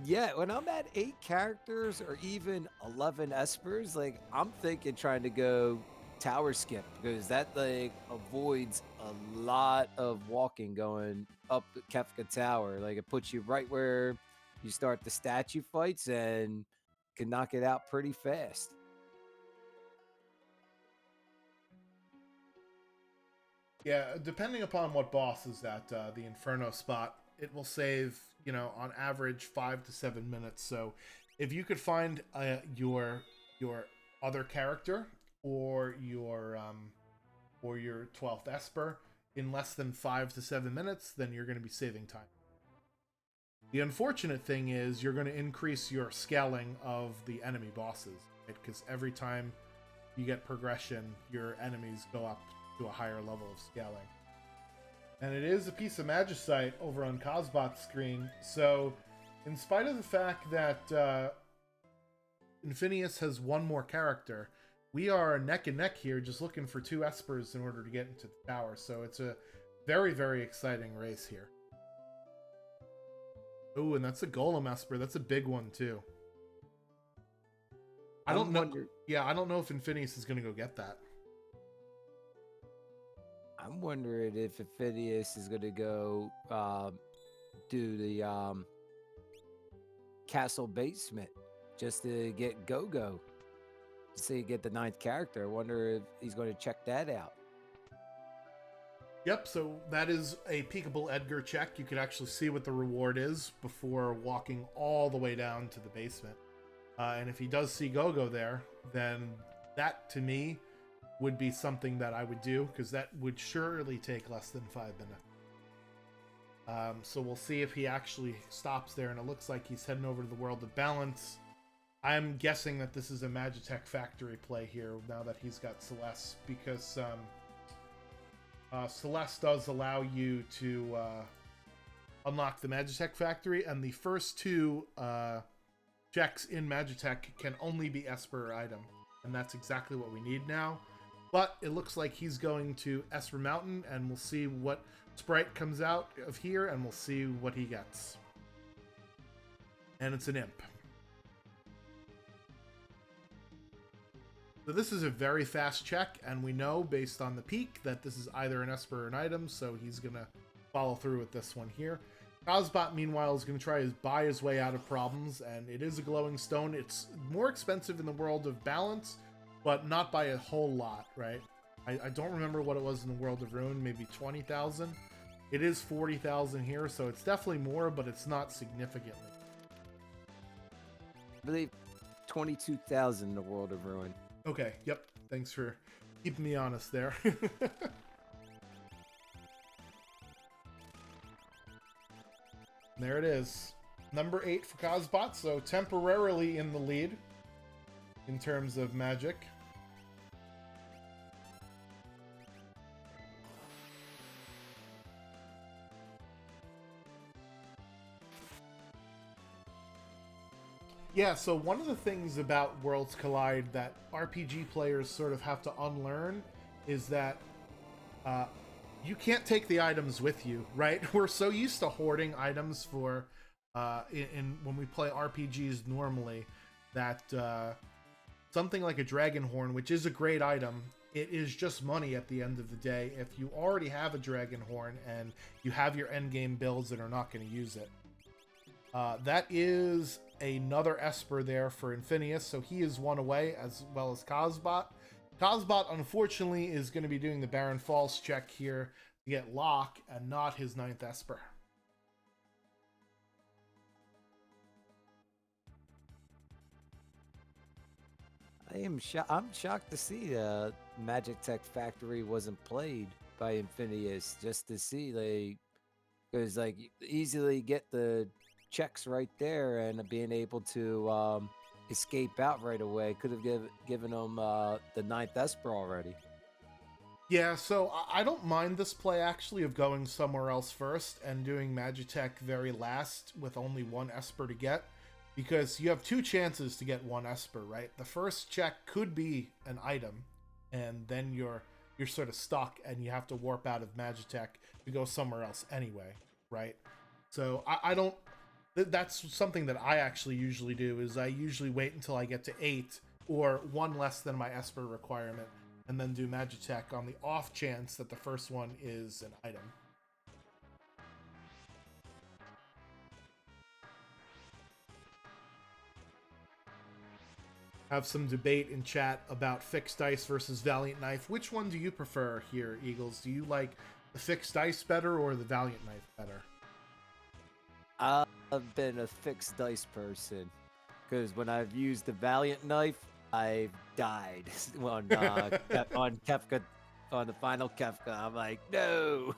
Yeah, when I'm at 8 characters or even 11 espers, like I'm thinking trying to go tower skip because that like avoids a lot of walking going up the Kefka Tower. Like it puts you right where you start the statue fights and can knock it out pretty fast. Yeah, depending upon what boss is at the Inferno spot, it will save, on average 5 to 7 minutes. So, if you could find your other character or your 12th Esper in less than 5 to 7 minutes, then you're going to be saving time. The unfortunate thing is you're going to increase your scaling of the enemy bosses, right? Because every time you get progression, your enemies go up to a higher level of scaling. And it is a piece of magicite over on KozzBot's screen, so in spite of the fact that Infinious has one more character, we are neck and neck here just looking for 2 Espers in order to get into the tower, so it's a very, very exciting race here. Oh, and that's a Golem Esper. That's a big one, too. I don't know. Yeah, I don't know if Infinious is going to go get that. I'm wondering if Infinious is going to go do the castle basement just to get Go-Go. See, get the 9th character. I wonder if he's going to check that out. Yep, so that is a peekable Edgar check. You can actually see what the reward is before walking all the way down to the basement. And if he does see Go-Go there, then that, to me, would be something that I would do, because that would surely take less than 5 minutes. So we'll see if he actually stops there, and it looks like he's heading over to the World of Balance. I'm guessing that this is a Magitech factory play here, now that he's got Celeste, because Celeste does allow you to unlock the Magitech factory, and the first 2 checks in Magitech can only be Esper item, and that's exactly what we need now. But it looks like he's going to Esper Mountain, and we'll see what sprite comes out of here, and we'll see what he gets. And it's an imp. So this is a very fast check, and we know, based on the peak, that this is either an Esper or an item, so he's going to follow through with this one here. KozzBot, meanwhile, is going to try to buy his way out of problems, and it is a glowing stone. It's more expensive in the World of Balance, but not by a whole lot, right? I don't remember what it was in the World of Ruin, maybe 20,000. It is 40,000 here, so it's definitely more, but it's not significantly. I believe 22,000 in the World of Ruin. Okay, yep. Thanks for keeping me honest there. There it is. Number 8 for KozzBot, so temporarily in the lead in terms of magic. Yeah, so one of the things about Worlds Collide that RPG players sort of have to unlearn is that you can't take the items with you, right? We're so used to hoarding items for when we play RPGs normally that something like a dragon horn, which is a great item, it is just money at the end of the day if you already have a dragon horn and you have your endgame builds that are not going to use it. That is another Esper there for Infinious, so he is one away, as well as KozzBot. KozzBot, unfortunately, is going to be doing the Baron Falls check here to get Locke and not his 9th Esper. I'm shocked to see Magitech Factory wasn't played by Infinious, just to see, like, because like easily get the checks right there and being able to escape out right away could have given him the 9th Esper already. Yeah, so I don't mind this play actually of going somewhere else first and doing Magitech very last with only 1 Esper to get, because you have two chances to get one Esper, right? The first check could be an item, and then you're sort of stuck and you have to warp out of Magitech to go somewhere else anyway, right? So I don't, that's something that I actually usually do, is I usually wait until I get to 8 or 1 less than my Esper requirement, and then do Magitech on the off chance that the first one is an item. Have some debate in chat about fixed dice versus Valiant Knife. Which one do you prefer here, Eagles? Do you like the fixed dice better or the Valiant Knife better? I've been a fixed dice person because when I've used the Valiant Knife, I've died on on Kefka, on the final Kefka. I'm like, no.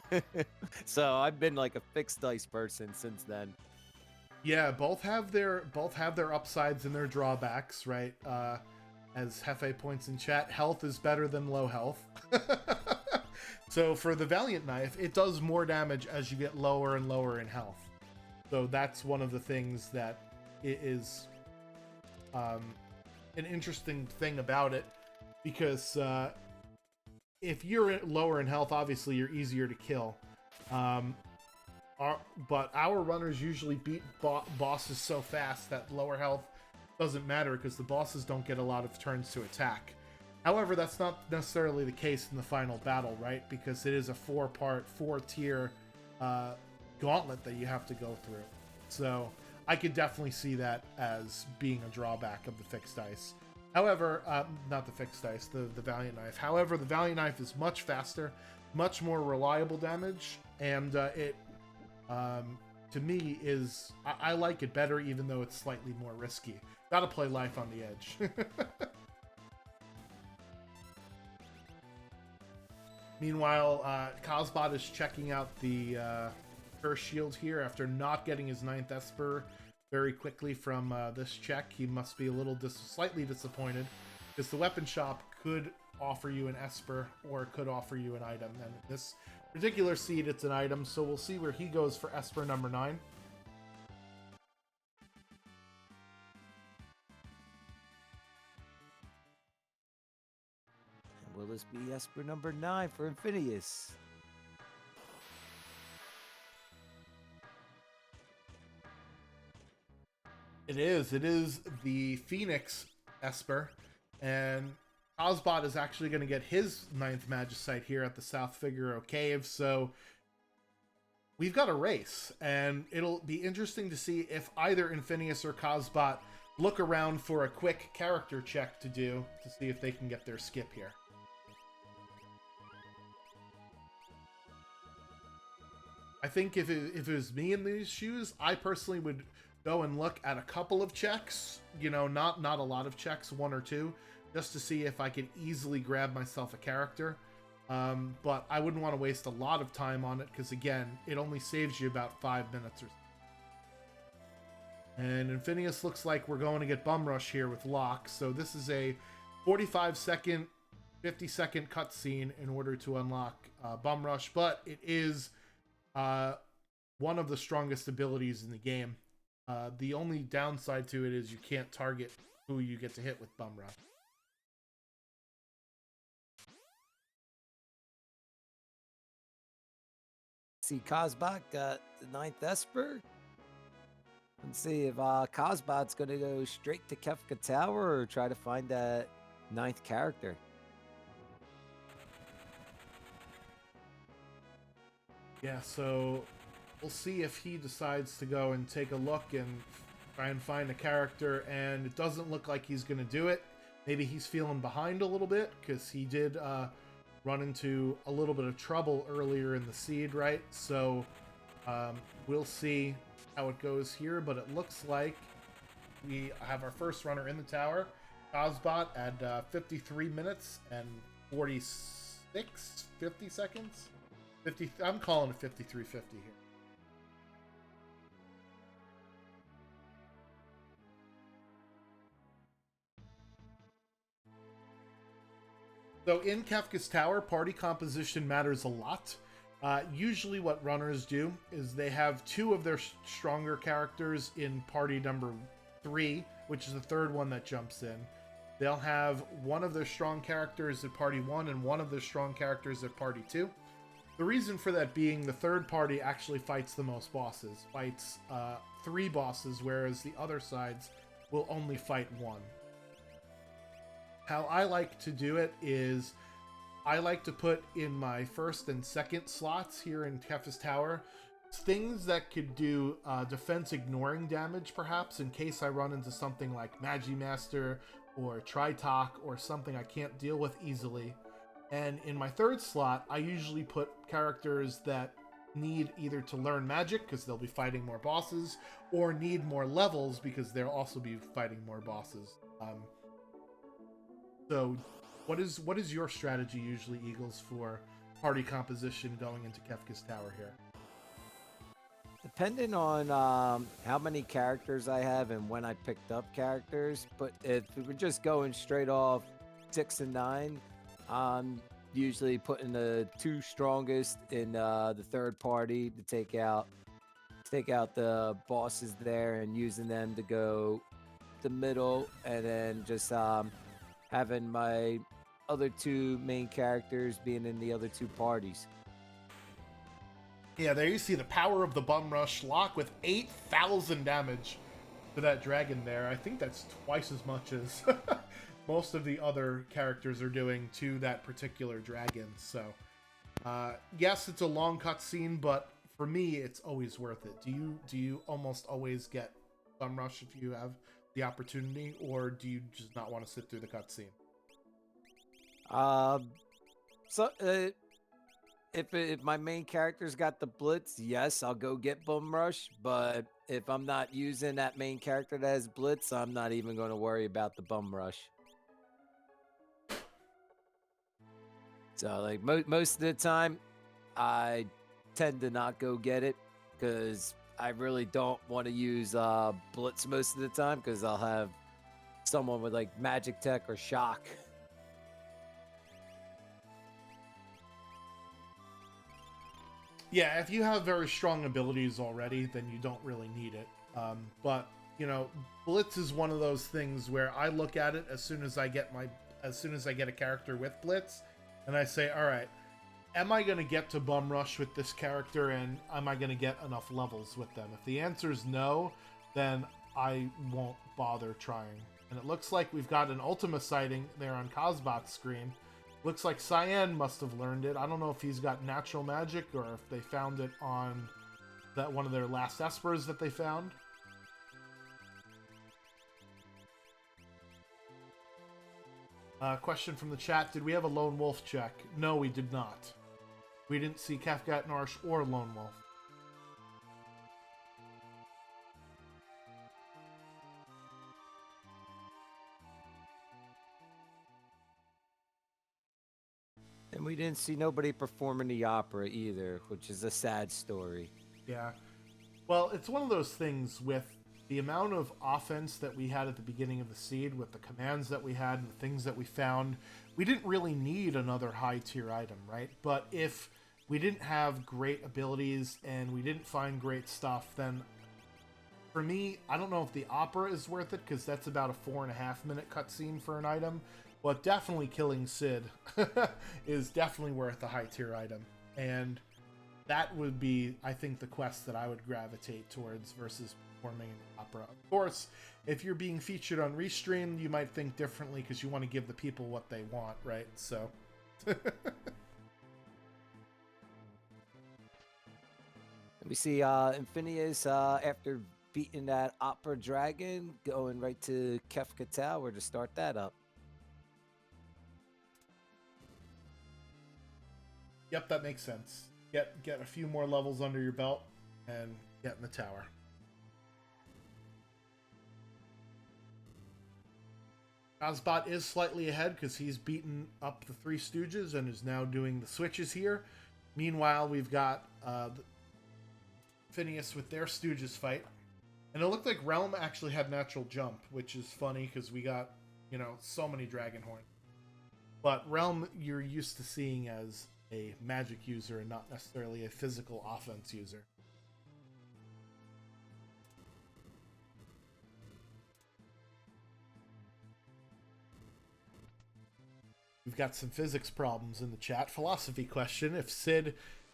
So I've been like a fixed dice person since then. Yeah, both have their upsides and their drawbacks, right? As Hefe points in chat, health is better than low health. So for the Valiant Knife, it does more damage as you get lower and lower in health. So that's one of the things that is an interesting thing about it, because if you're lower in health, obviously you're easier to kill. But our runners usually beat bosses so fast that lower health doesn't matter because the bosses don't get a lot of turns to attack. However, that's not necessarily the case in the final battle, right? Because it is a 4-part, 4-tier gauntlet that you have to go through. So I could definitely see that as being a drawback of the fixed dice. However, not the fixed dice, the Valiant Knife. However, the Valiant Knife is much faster, much more reliable damage, and it to me is I like it better, even though it's slightly more risky. Gotta play life on the edge. Meanwhile, KozzBot is checking out the Curse Shield here after not getting his 9th Esper very quickly from this check. He must be a little slightly disappointed, because the weapon shop could offer you an Esper or it could offer you an item, and this particular seed, it's an item, so we'll see where he goes for Esper number 9. Will this be Esper number 9 for Infinious? It is the Phoenix Esper, and KozzBot is actually going to get his 9th Magicite here at the South Figaro Cave, so we've got a race, and it'll be interesting to see if either Infinious or KozzBot look around for a quick character check to do to see if they can get their skip here. I think if it was me in these shoes, I personally would go and look at a couple of checks, you know, not a lot of checks, 1 or 2, just to see if I could easily grab myself a character. But I wouldn't want to waste a lot of time on it, because again, it only saves you about 5 minutes or so. And Infinious looks like we're going to get Bum Rush here with Locke, so this is a 45-second, 50-second cutscene in order to unlock Bum Rush, but it is one of the strongest abilities in the game. The only downside to it is you can't target who you get to hit with Bum Rush. See, KozzBot got the 9th Esper. Let's see if KozzBot's going to go straight to Kefka Tower or try to find that 9th character. Yeah, so we'll see if he decides to go and take a look and try and find a character, and it doesn't look like he's going to do it. Maybe he's feeling behind a little bit, because he did run into a little bit of trouble earlier in the seed, right? So we'll see how it goes here, but it looks like we have our first runner in the tower, KozzBot, at 53 minutes and 50 seconds. I'm calling it 53:50 here. So in Kefka's Tower, party composition matters a lot. Usually what runners do is they have 2 of their stronger characters in party number 3, which is the third one that jumps in. They'll have one of their strong characters at party 1 and one of their strong characters at party 2. The reason for that being the third party actually fights the most bosses, fights 3 bosses, whereas the other sides will only fight 1. How I like to do it is I like to put in my first and second slots here in Kef's Tower things that could do defense ignoring damage, perhaps, in case I run into something like Magimaster or Tritok or something I can't deal with easily. And in my third slot, I usually put characters that need either to learn magic, because they'll be fighting more bosses, or need more levels, because they'll also be fighting more bosses. So what is your strategy usually, Eagles, for party composition going into Kefka's Tower here? Depending on how many characters I have and when I picked up characters, but if we're just going straight off 6 and 9, I'm usually putting the 2 strongest in the third party to take out the bosses there and using them to go the middle, and then just having my other 2 main characters being in the other 2 parties. Yeah, there you see the power of the Bum Rush lock with 8,000 damage to that dragon there. I think that's twice as much as most of the other characters are doing to that particular dragon. So, yes, it's a long cutscene, but for me, it's always worth it. Do you almost always get Bum Rush if you have the opportunity, or do you just not want to sit through the cutscene? So if my main character's got the blitz, yes, I'll go get Bum Rush. But if I'm not using that main character that has blitz, I'm not even going to worry about the Bum Rush. So like most of the time, I tend to not go get it because I really don't want to use blitz most of the time, because I'll have someone with like magic tech or shock. Yeah, if you have very strong abilities already, then you don't really need it. But you know, Blitz is one of those things where I look at it as soon as I get a character with Blitz, and I say, all right, am I going to get to Bum Rush with this character, and am I going to get enough levels with them? If the answer is no, then I won't bother trying. And it looks like we've got an Ultima sighting there on KozzBot's screen. Looks like Cyan must have learned it. I don't know if he's got natural magic or if they found it on that one of their last espers that they found. Question from the chat: did we have a Lone Wolf check? No, we did not. We didn't see Kefkat Narsh or Lone Wolf. And we didn't see nobody performing the opera either, which is a sad story. Yeah. Well, it's one of those things with the amount of offense that we had at the beginning of the seed, with the commands that we had and the things that we found, we didn't really need another high tier item, right? But if we didn't have great abilities and we didn't find great stuff, then for me, I don't know if the opera is worth it, because that's about a 4.5 minute cutscene for an item. But definitely killing Sid is definitely worth a high tier item. And that would be, I think, the quest that I would gravitate towards versus performing an opera. Of course, if you're being featured on Restream, you might think differently because you want to give the people what they want, right? So. We see Infinious after beating that opera dragon, going right to Kefka Tower to start that up. Yep, that makes sense. Get a few more levels under your belt and get in the tower. KozzBot is slightly ahead because he's beaten up the Three Stooges and is now doing the switches here. Meanwhile, we've got Infinious with their Stooges fight. And it looked like Realm actually had natural jump, which is funny because we got, you know, so many Dragonhorn. But Realm you're used to seeing as a magic user and not necessarily a physical offense user. We've got some physics problems in the chat. Philosophy question: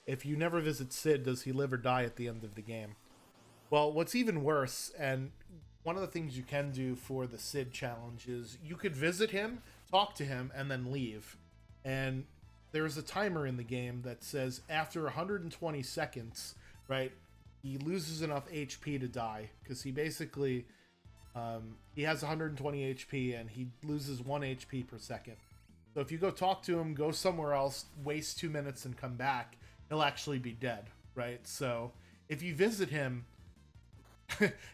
if you never visit Sid, does he live or die at the end of the game? Well, what's even worse, and one of the things you can do for the Sid challenge is you could visit him, talk to him, and then leave. And there's a timer in the game that says after 120 seconds, right, he loses enough HP to die, because he basically he has 120 HP and he loses 1 HP per second. So if you go talk to him, go somewhere else, waste 2 minutes and come back, he'll actually be dead, right? So if you visit him,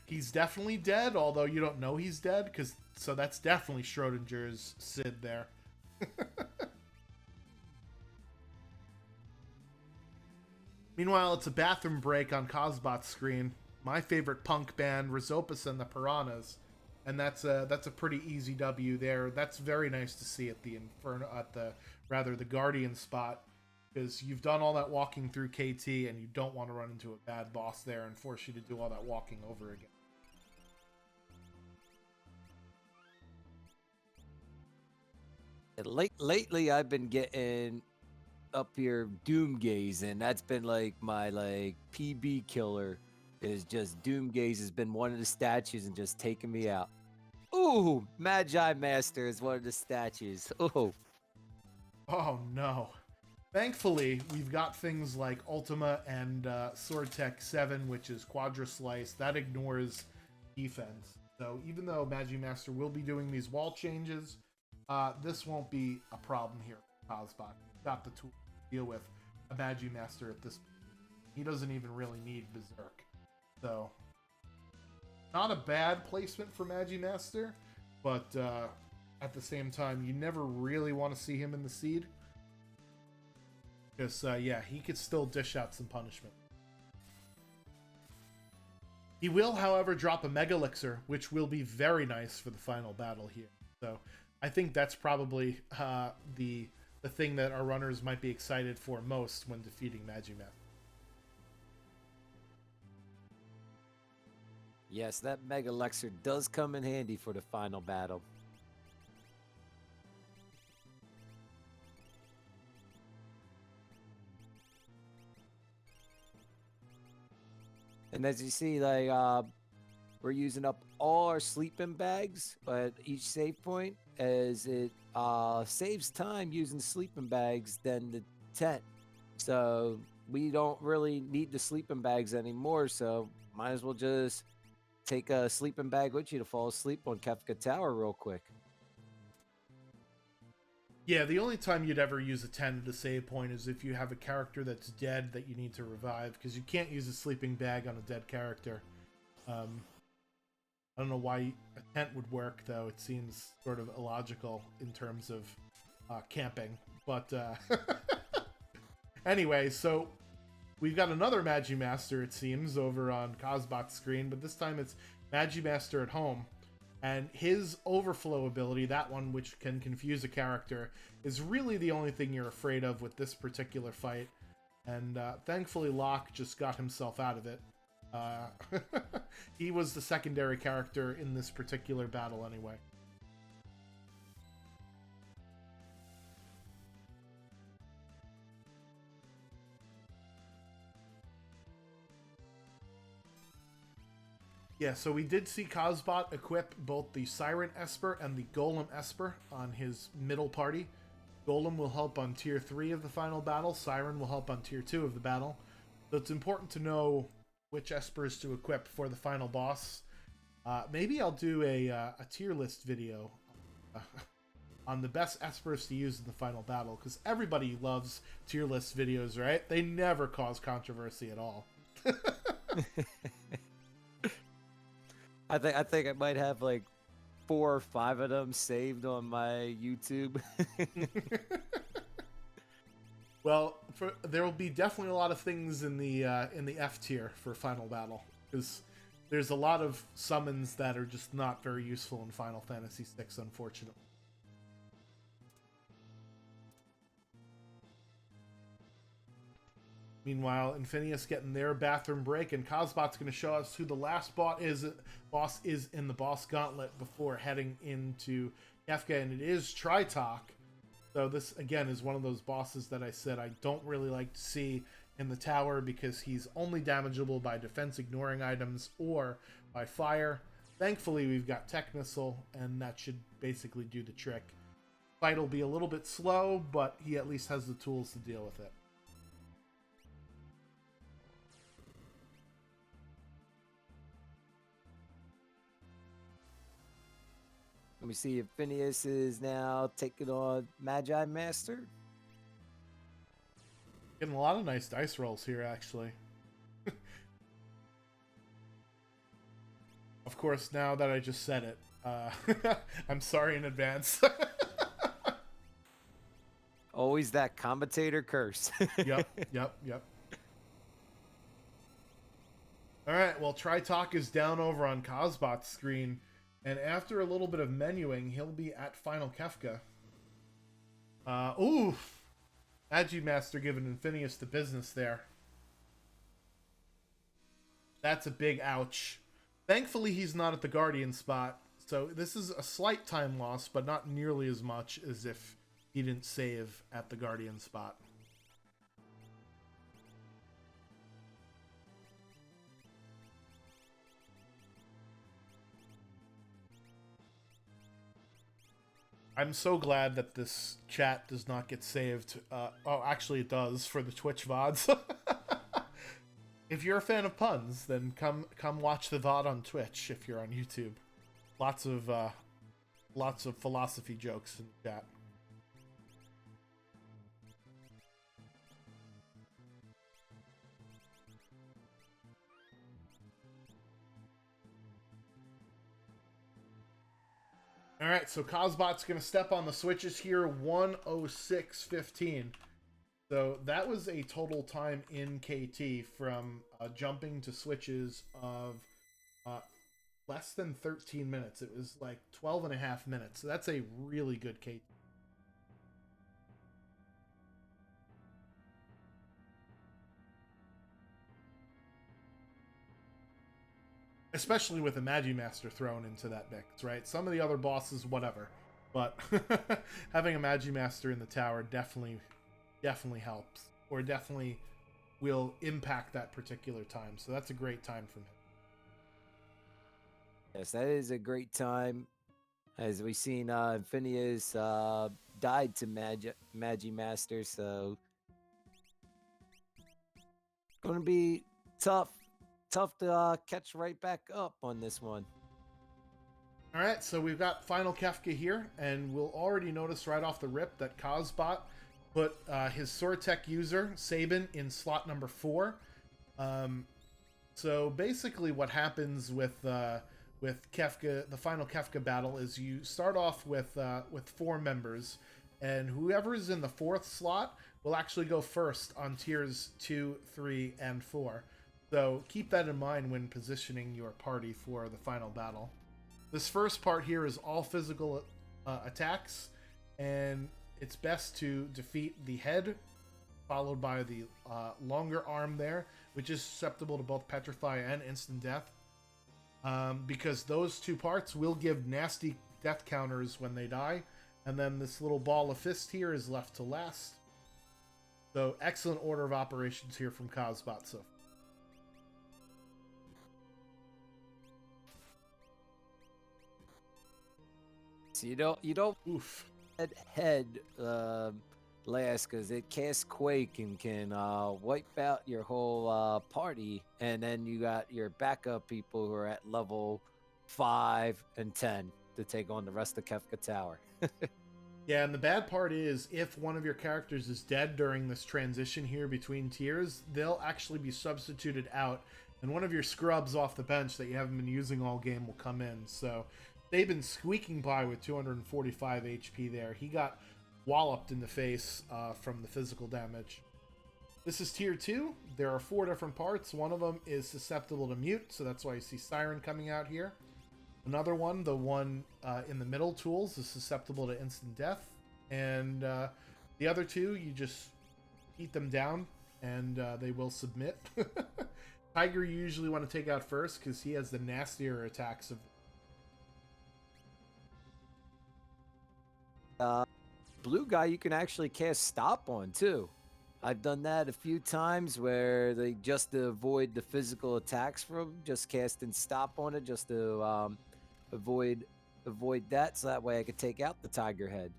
he's definitely dead, although you don't know he's dead, so that's definitely Schrodinger's Sid there. Meanwhile, it's a bathroom break on KozzBot's screen. My favorite punk band, Rizopus and the Piranhas, and that's a pretty easy W there. That's very nice to see at the the Guardian spot, because you've done all that walking through KT and you don't want to run into a bad boss there and force you to do all that walking over again. Lately, I've been getting up here Doomgaze, and that's been like my PB killer. Is just Doomgaze has been one of the statues and just taking me out. Ooh, Magi Master is one of the statues. Ooh. Oh no. Thankfully, we've got things like Ultima and Sword Tech 7, which is Quadra Slice. That ignores defense. So even though Magimaster will be doing these wall changes, this won't be a problem here for KozzBot. Got the tool to deal with a Magimaster at this point. He doesn't even really need Berserk. So, not a bad placement for Magimaster, but at the same time, you never really want to see him in the seed. Because, yeah, he could still dish out some punishment. He will, however, drop a Mega Elixir, which will be very nice for the final battle here. So, I think that's probably the thing that our runners might be excited for most when defeating Magimaster. Yes, that Mega Elixir does come in handy for the final battle. And as you see, we're using up all our sleeping bags at each save point, as it saves time using sleeping bags than the tent. So we don't really need the sleeping bags anymore, so might as well just take a sleeping bag with you to fall asleep on Kefka Tower real quick. Yeah, the only time you'd ever use a 10 at a save point is if you have a character that's dead that you need to revive, because you can't use a sleeping bag on a dead character. I don't know why a tent would work, though. It seems sort of illogical in terms of camping. But anyway, so we've got another Magimaster, it seems, over on KozzBot's screen, but this time it's Magimaster at home. And his overflow ability, that one which can confuse a character, is really the only thing you're afraid of with this particular fight. And thankfully Locke just got himself out of it. He was the secondary character in this particular battle anyway. Yeah, so we did see KozzBot equip both the Siren Esper and the Golem Esper on his middle party. Golem will help on tier 3 of the final battle. Siren will help on tier 2 of the battle. So it's important to know which Espers to equip for the final boss. Maybe I'll do a tier list video on the best Espers to use in the final battle, because everybody loves tier list videos, right? They never cause controversy at all. I think I might have like 4 or 5 of them saved on my YouTube. Well, there will be definitely a lot of things in the F tier for final battle, because there's a lot of summons that are just not very useful in Final Fantasy VI, unfortunately. Meanwhile, Infinious getting their bathroom break, and KozzBot's going to show us who the last boss is in the boss gauntlet before heading into Kefka, and it is Tritok. So this, again, is one of those bosses that I said I don't really like to see in the tower because he's only damageable by defense ignoring items or by fire. Thankfully, we've got Tech Missile, and that should basically do the trick. Fight will be a little bit slow, but he at least has the tools to deal with it. Let me see if Infinious is now taking on Magi Master. Getting a lot of nice dice rolls here, actually. Of course, now that I just said it, I'm sorry in advance. Always that commentator curse. Yep. All right, well, Tri-Talk is down over on KozzBot's screen, and after a little bit of menuing, he'll be at Final Kefka. Ooh! Master giving Infinious the business there. That's a big ouch. Thankfully, he's not at the Guardian spot, so this is a slight time loss, but not nearly as much as if he didn't save at the Guardian spot. I'm so glad that this chat does not get saved. Oh, actually it does for the Twitch VODs. If you're a fan of puns, then come watch the VOD on Twitch if you're on YouTube. Lots of philosophy jokes in the chat. All right, so KozzBot's going to step on the switches here, 1:06:15. So that was a total time in KT from jumping to switches of less than 13 minutes. It was like 12 and a half minutes. So that's a really good KT. Especially with a Magimaster thrown into that mix, right? Some of the other bosses, whatever. But having a Magimaster in the tower definitely helps. Or definitely will impact that particular time. So that's a great time from him. Yes, that is a great time. As we've seen, Infinious died to Magimaster, so going to be tough to catch right back up on this one. All right, so we've got Final Kefka here, and we'll already notice right off the rip that KozzBot put his Sword Tech user, Sabin, in slot number 4. So basically what happens with Kefka, the Final Kefka battle, is you start off with 4 members, and whoever is in the 4th slot will actually go first on tiers 2, 3, and 4. So keep that in mind when positioning your party for the final battle. This first part here is all physical attacks, and it's best to defeat the head, followed by the longer arm there, which is susceptible to both Petrify and Instant Death, because those 2 parts will give nasty death counters when they die, and then this little ball of fist here is left to last. So excellent order of operations here from KozzBot. So you don't Oof. head last because it casts Quake and can wipe out your whole party, and then you got your backup people who are at level 5 and 10 to take on the rest of Kefka Tower. Yeah, and the bad part is if one of your characters is dead during this transition here between tiers, they'll actually be substituted out, and one of your scrubs off the bench that you haven't been using all game will come in. So they've been squeaking by with 245 HP there. He got walloped in the face from the physical damage. This is tier 2. There are 4 different parts. One of them is susceptible to mute, so that's why you see Siren coming out here. Another one, the one in the middle, Tools, is susceptible to instant death. And the other 2, you just beat them down and they will submit. Tiger you usually want to take out first because he has the nastier attacks of blue guy you can actually cast stop on too. I've done that a few times where they just to avoid the physical attacks from just casting stop on it just to avoid that so that way I could take out the tiger head.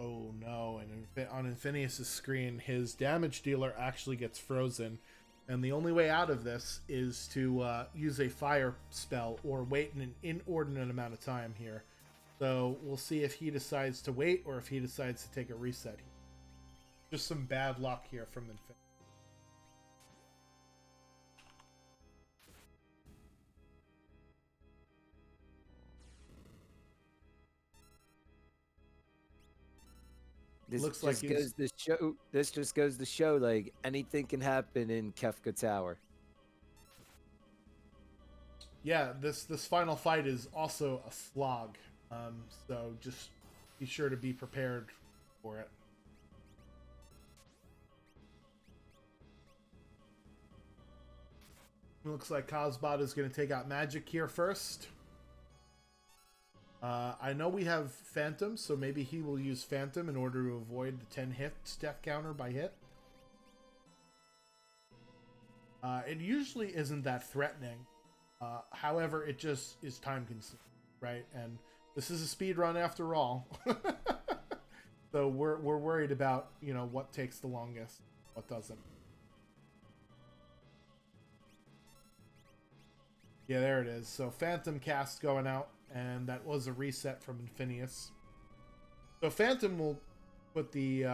Oh no, and on Infinious' screen, his damage dealer actually gets frozen, and the only way out of this is to use a fire spell or wait an inordinate amount of time here. So we'll see if he decides to wait or if he decides to take a reset. Just some bad luck here from Infinious. This Looks like just goes to show. This just goes to show, like anything can happen in Kefka Tower. Yeah, this final fight is also a slog, so just be sure to be prepared for it. Looks like KozzBot is going to take out Magic here first. I know we have Phantom, so maybe he will use Phantom in order to avoid the 10 hits death counter by hit. It usually isn't that threatening. However, it just is time consuming, right? And this is a speed run after all. So we're worried about, you know, what takes the longest, what doesn't. Yeah, there it is. So Phantom cast going out, and that was a reset from Infinious. So Phantom will put the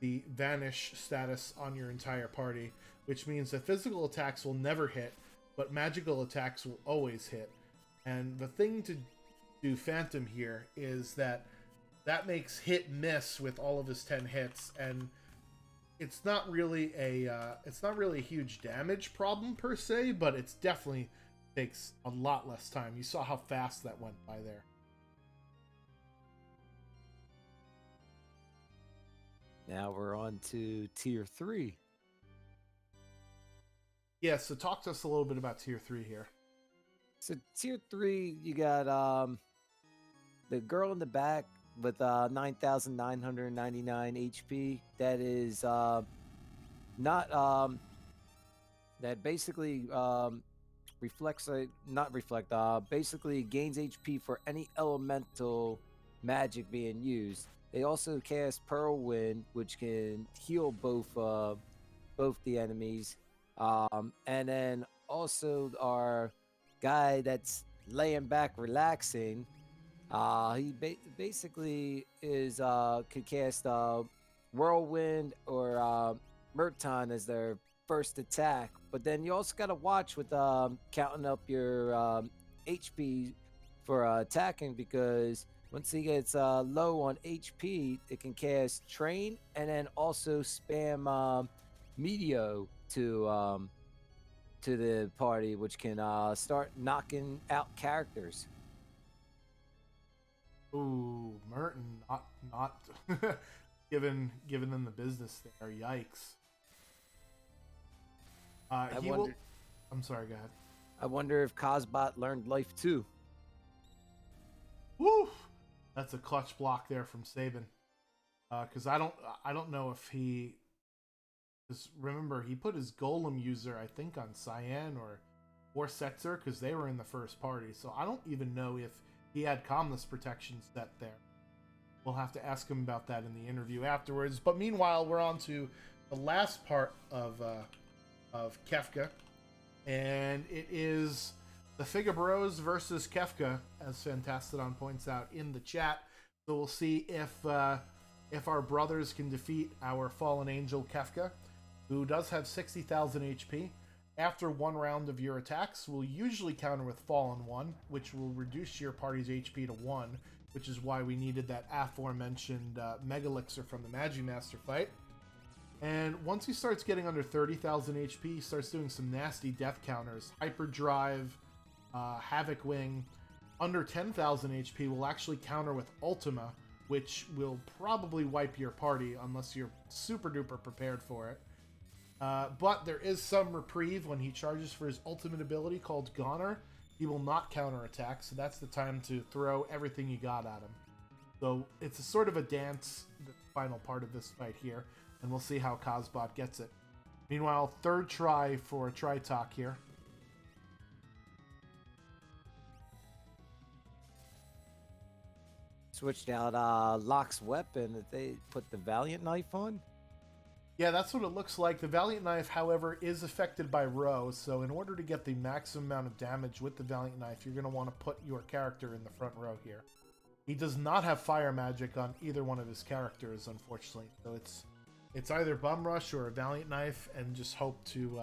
vanish status on your entire party, which means that physical attacks will never hit, but magical attacks will always hit. And the thing to do Phantom here is that makes hit miss with all of his 10 hits, and it's not really a huge damage problem per se, but it's definitely takes a lot less time. You saw how fast that went by there. Now we're on to tier 3. Yeah, so talk to us a little bit about tier 3 here. So tier 3, you got the girl in the back with 9,999 HP. That is not that basically reflects not reflect basically gains HP for any elemental magic being used. They also cast Pearl Wind, which can heal both the enemies. And then also our guy that's laying back relaxing, he basically is could cast Whirlwind or Murton as their first attack, but then you also got to watch with counting up your HP for attacking, because once he gets low on HP, it can cast Train and then also spam Meteo to the party, which can start knocking out characters. Ooh, Merton not giving them the business there. Yikes. I'm sorry, go ahead. I wonder if KozzBot learned life too. Woo! That's a clutch block there from Sabin. Because I don't know if he. Because remember, he put his Golem user, I think, on Cyan or Setzer, because they were in the first party. So I don't even know if he had Calmness protection set there. We'll have to ask him about that in the interview afterwards. But meanwhile, we're on to the last part of Kefka, and it is the Figure Bros versus Kefka, as Fantastodon points out in the chat. So we'll see if our brothers can defeat our fallen angel Kefka, who does have 60,000 HP. After one round of your attacks, will usually counter with Fallen 1, which will reduce your party's HP to 1, which is why we needed that aforementioned Megalixir from the Magimaster fight. And once he starts getting under 30,000 HP, he starts doing some nasty death counters. Hyperdrive, Havoc Wing. Under 10,000 HP will actually counter with Ultima, which will probably wipe your party unless you're super duper prepared for it. But there is some reprieve when he charges for his ultimate ability called Goner. He will not counterattack, so that's the time to throw everything you got at him. So it's a sort of a dance, the final part of this fight here, and we'll see how KozzBot gets it. Meanwhile, third try for Tritalk here. Switched out Locke's weapon that they put the Valiant knife on. Yeah, that's what it looks like. The Valiant Knife, however, is affected by row, so in order to get the maximum amount of damage with the Valiant Knife, you're going to want to put your character in the front row here. He does not have fire magic on either one of his characters, unfortunately. So it's either Bum Rush or a Valiant Knife, and just hope to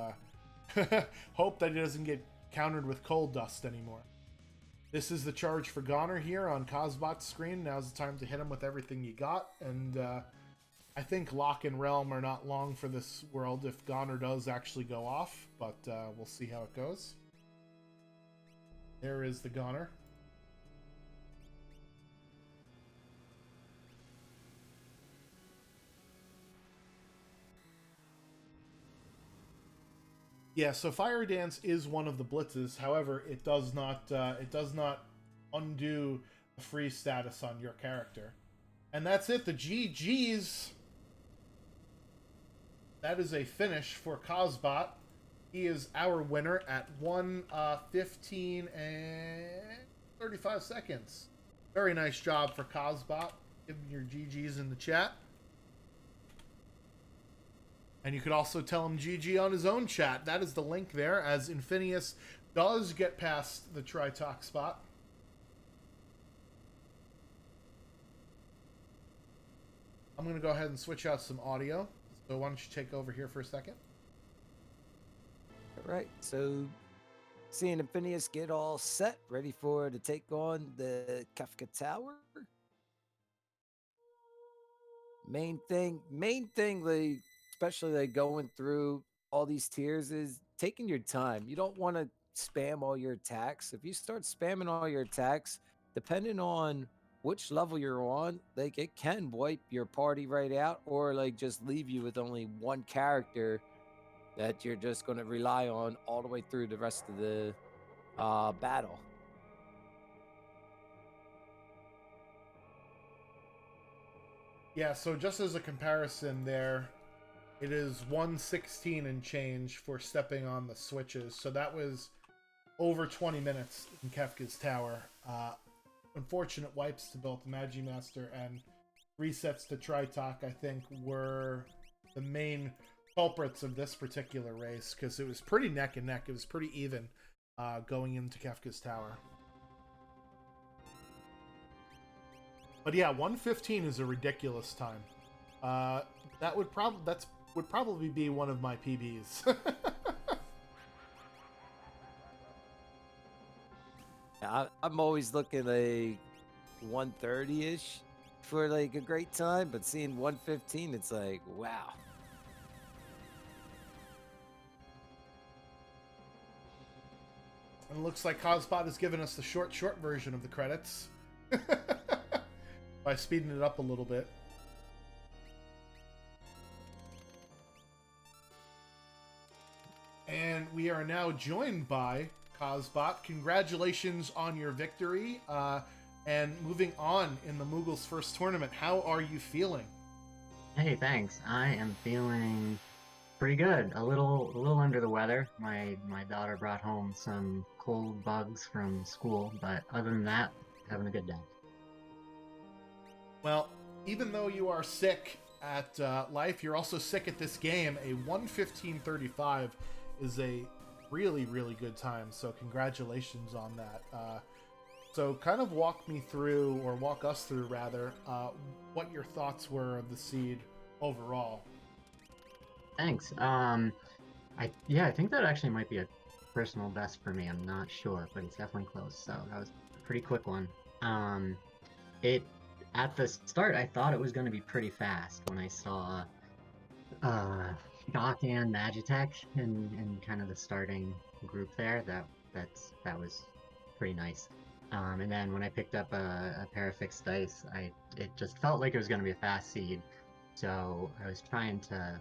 hope that he doesn't get countered with Cold Dust anymore. This is the charge for Goner here on KozzBot's screen. Now's the time to hit him with everything you got, and I think Locke and Realm are not long for this world if Goner does actually go off, but we'll see how it goes. There is the Goner. Yeah, so Fire Dance is one of the blitzes. However, it does not undo the freeze status on your character. And that's it. The GG's. That is a finish for KozzBot. He is our winner at 1:15 and 35 seconds. Very nice job for KozzBot. Give him your GG's in the chat. And you could also tell him GG on his own chat. That is the link there, as Infinious does get past the Tritalk spot. I'm going to go ahead and switch out some audio. So why don't you take over here for a second? All right, so seeing Infinious get all set, ready to take on the Kafka Tower. Main thing, like, especially like going through all these tiers, is taking your time. You don't want to spam all your attacks. If you start spamming all your attacks, depending on which level you're on, like, it can wipe your party right out, or like just leave you with only one character that you're just going to rely on all the way through the rest of the battle. Yeah, so just as a comparison there, it is 1:16 and change for stepping on the switches. So that was over 20 minutes in Kefka's Tower. Unfortunate wipes to both Magimaster and resets to Tritalk, I think, were the main culprits of this particular race, because it was pretty neck and neck. It was pretty even going into Kefka's Tower. But yeah, 1:15 is a ridiculous time. That would probably be one of my PBs. I'm always looking like 1:30-ish for like a great time, but seeing 1:15, it's like, wow. And it looks like KozzBot has given us the short version of the credits by speeding it up a little bit. And we are now joined by KozzBot. Congratulations on your victory. And moving on in the Moogle's first tournament, how are you feeling? Hey, thanks. I am feeling pretty good. A little under the weather. My daughter brought home some cold bugs from school, but other than that, having a good day. Well, even though you are sick at life, you're also sick at this game. A 1:15:35 is a really, really good time, so congratulations on that. So kind of walk us through rather, what your thoughts were of the seed overall. Thanks. I think that actually might be a personal best for me. I'm not sure, but it's definitely close. So that was a pretty quick one. It at the start, I thought it was going to be pretty fast when I saw Shock and Magitech in kind of the starting group there. That was pretty nice. And then when I picked up a pair of fixed dice, it just felt like it was going to be a fast seed. So I was trying to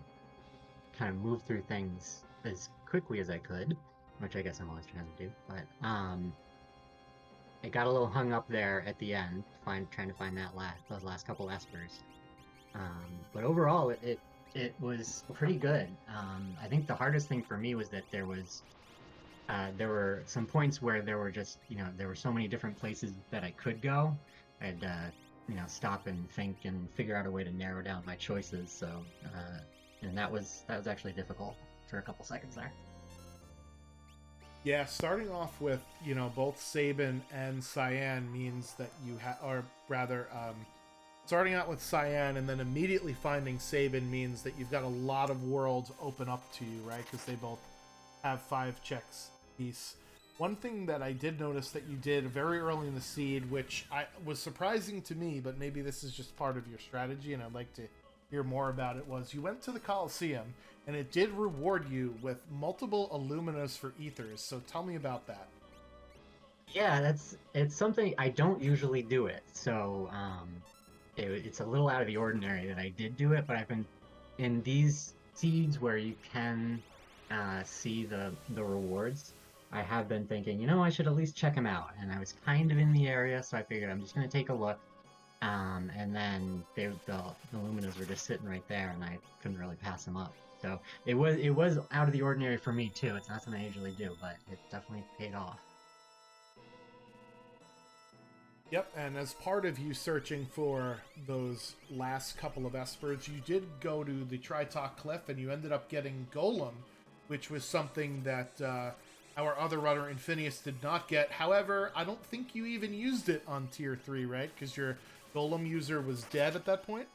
kind of move through things as quickly as I could, which I guess I'm always trying to do. But it got a little hung up there at the end, trying to find those last couple espers. But overall, it was pretty good. I think the hardest thing for me was that there were some points where there were just, there were so many different places that I could go. I'd stop and think and figure out a way to narrow down my choices. So and that was actually difficult for a couple seconds there. Yeah, starting off with, both Sabin and Cyan means that you have, or rather, starting out with Cyan and then immediately finding Sabin means that you've got a lot of worlds open up to you, right? Because they both have 5 checks piece. One thing that I did notice that you did very early in the seed, which was surprising to me, but maybe this is just part of your strategy, and I'd like to hear more about it, was you went to the Coliseum, and it did reward you with multiple Illuminas for Ethers. So tell me about that. Yeah, it's something I don't usually do it, so it's a little out of the ordinary that I did do it. But I've been in these seeds where you can see the rewards. I have been thinking, I should at least check them out, and I was kind of in the area, so I figured I'm just going to take a look. And then the Luminas were just sitting right there, and I couldn't really pass them up. So it was out of the ordinary for me too. It's not something I usually do, but it definitely paid off. Yep, and as part of you searching for those last couple of espers, you did go to the Tritok Cliff, and you ended up getting Golem, which was something that our other runner, Infinious, did not get. However, I don't think you even used it on Tier 3, right? Because your Golem user was dead at that point?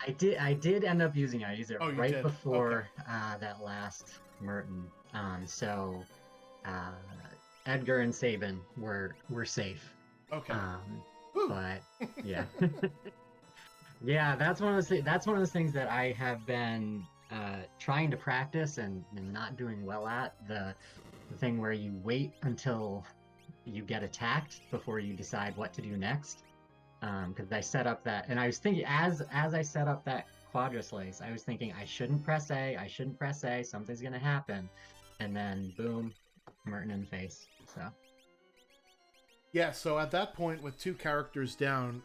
I did end up using it. I used it right before okay. that last Merton. So Edgar and Sabin were safe. Okay. But yeah. Yeah, that's one of those things that I have been trying to practice and not doing well at. The thing where you wait until you get attacked before you decide what to do next. Because I set up that, and I was thinking as I set up that Quadra Slice, I was thinking I shouldn't press A, something's gonna happen, and then boom, Merton in the face. So. Yeah, so at that point, with 2 characters down,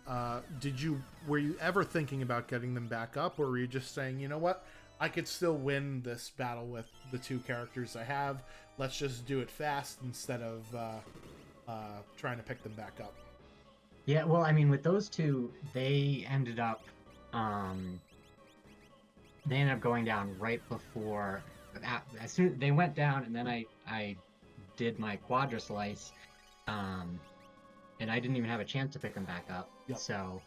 were you ever thinking about getting them back up, or were you just saying, you know what, I could still win this battle with the 2 characters I have, let's just do it fast instead of trying to pick them back up? Yeah, well, I mean, with those 2, they ended up going down right before, as soon they went down, and then I did my Quadra Slice, and I didn't even have a chance to pick them back up. Yep. So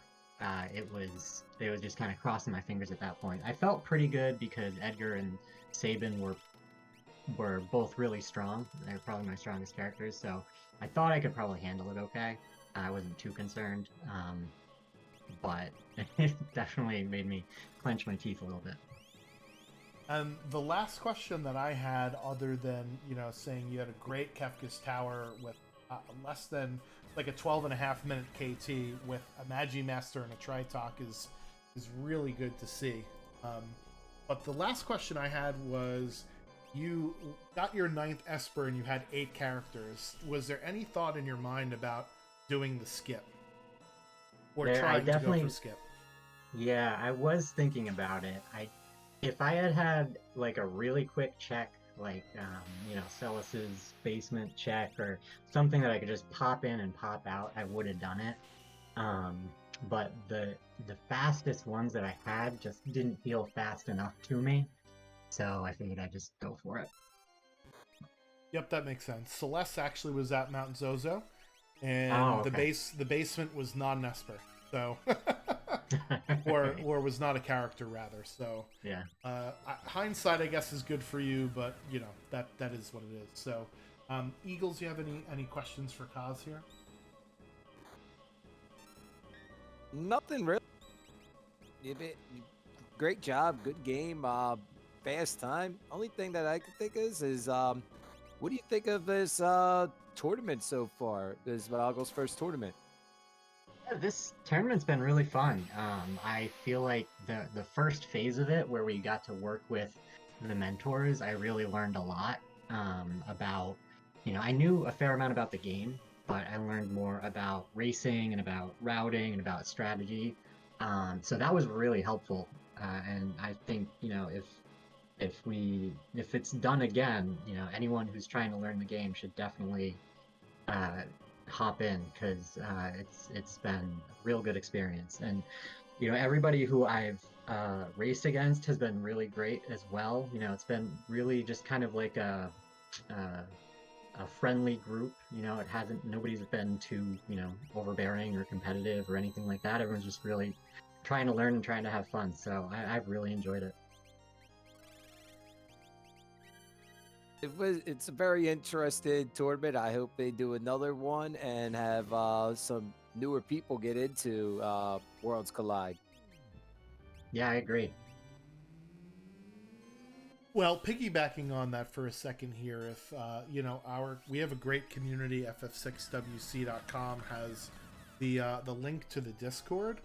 it was just kind of crossing my fingers at that point. I felt pretty good because Edgar and Sabin were both really strong. They're probably my strongest characters, so I thought I could probably handle it okay. I wasn't too concerned, but it definitely made me clench my teeth a little bit. And the last question that I had, other than, saying you had a great Kefka's Tower with less than like a 12.5-minute KT with a Magi Master and a Tritok is really good to see. But the last question I had was, you got your 9th Esper and you had 8 characters. Was there any thought in your mind about doing the skip? Or trying to go for skip? Yeah, I was thinking about it. If I had like a really quick check, like Celis's basement check or something that I could just pop in and pop out, I would have done it. But the fastest ones that I had just didn't feel fast enough to me, so I figured I'd just go for it. Yep, that makes sense. Celeste actually was at Mount Zozo, and the basement was not an Esper, so or was not a character rather. So yeah, hindsight, I guess, is good for you, but that is what it is. So, Eagles, you have any questions for Koz here? Nothing really. Great job, good game, fast time. Only thing that I can think is what do you think of this tournament so far? This Valgo's first tournament. Yeah, this tournament's been really fun. I feel like the first phase of it, where we got to work with the mentors, I really learned a lot about. I knew a fair amount about the game, but I learned more about racing and about routing and about strategy. So that was really helpful. And I think, if it's done again, anyone who's trying to learn the game should definitely uh, hop in, because it's been a real good experience. And everybody who I've raced against has been really great as well. It's been really just kind of like a friendly group. It hasn't nobody's been too overbearing or competitive or anything like that. Everyone's just really trying to learn and trying to have fun. So I've really enjoyed it. It's a very interesting tournament. I hope they do another one and have some newer people get into Worlds Collide. Yeah, I agree. Well, piggybacking on that for a second here, if we have a great community. FF6WC.com has the link to the Discord,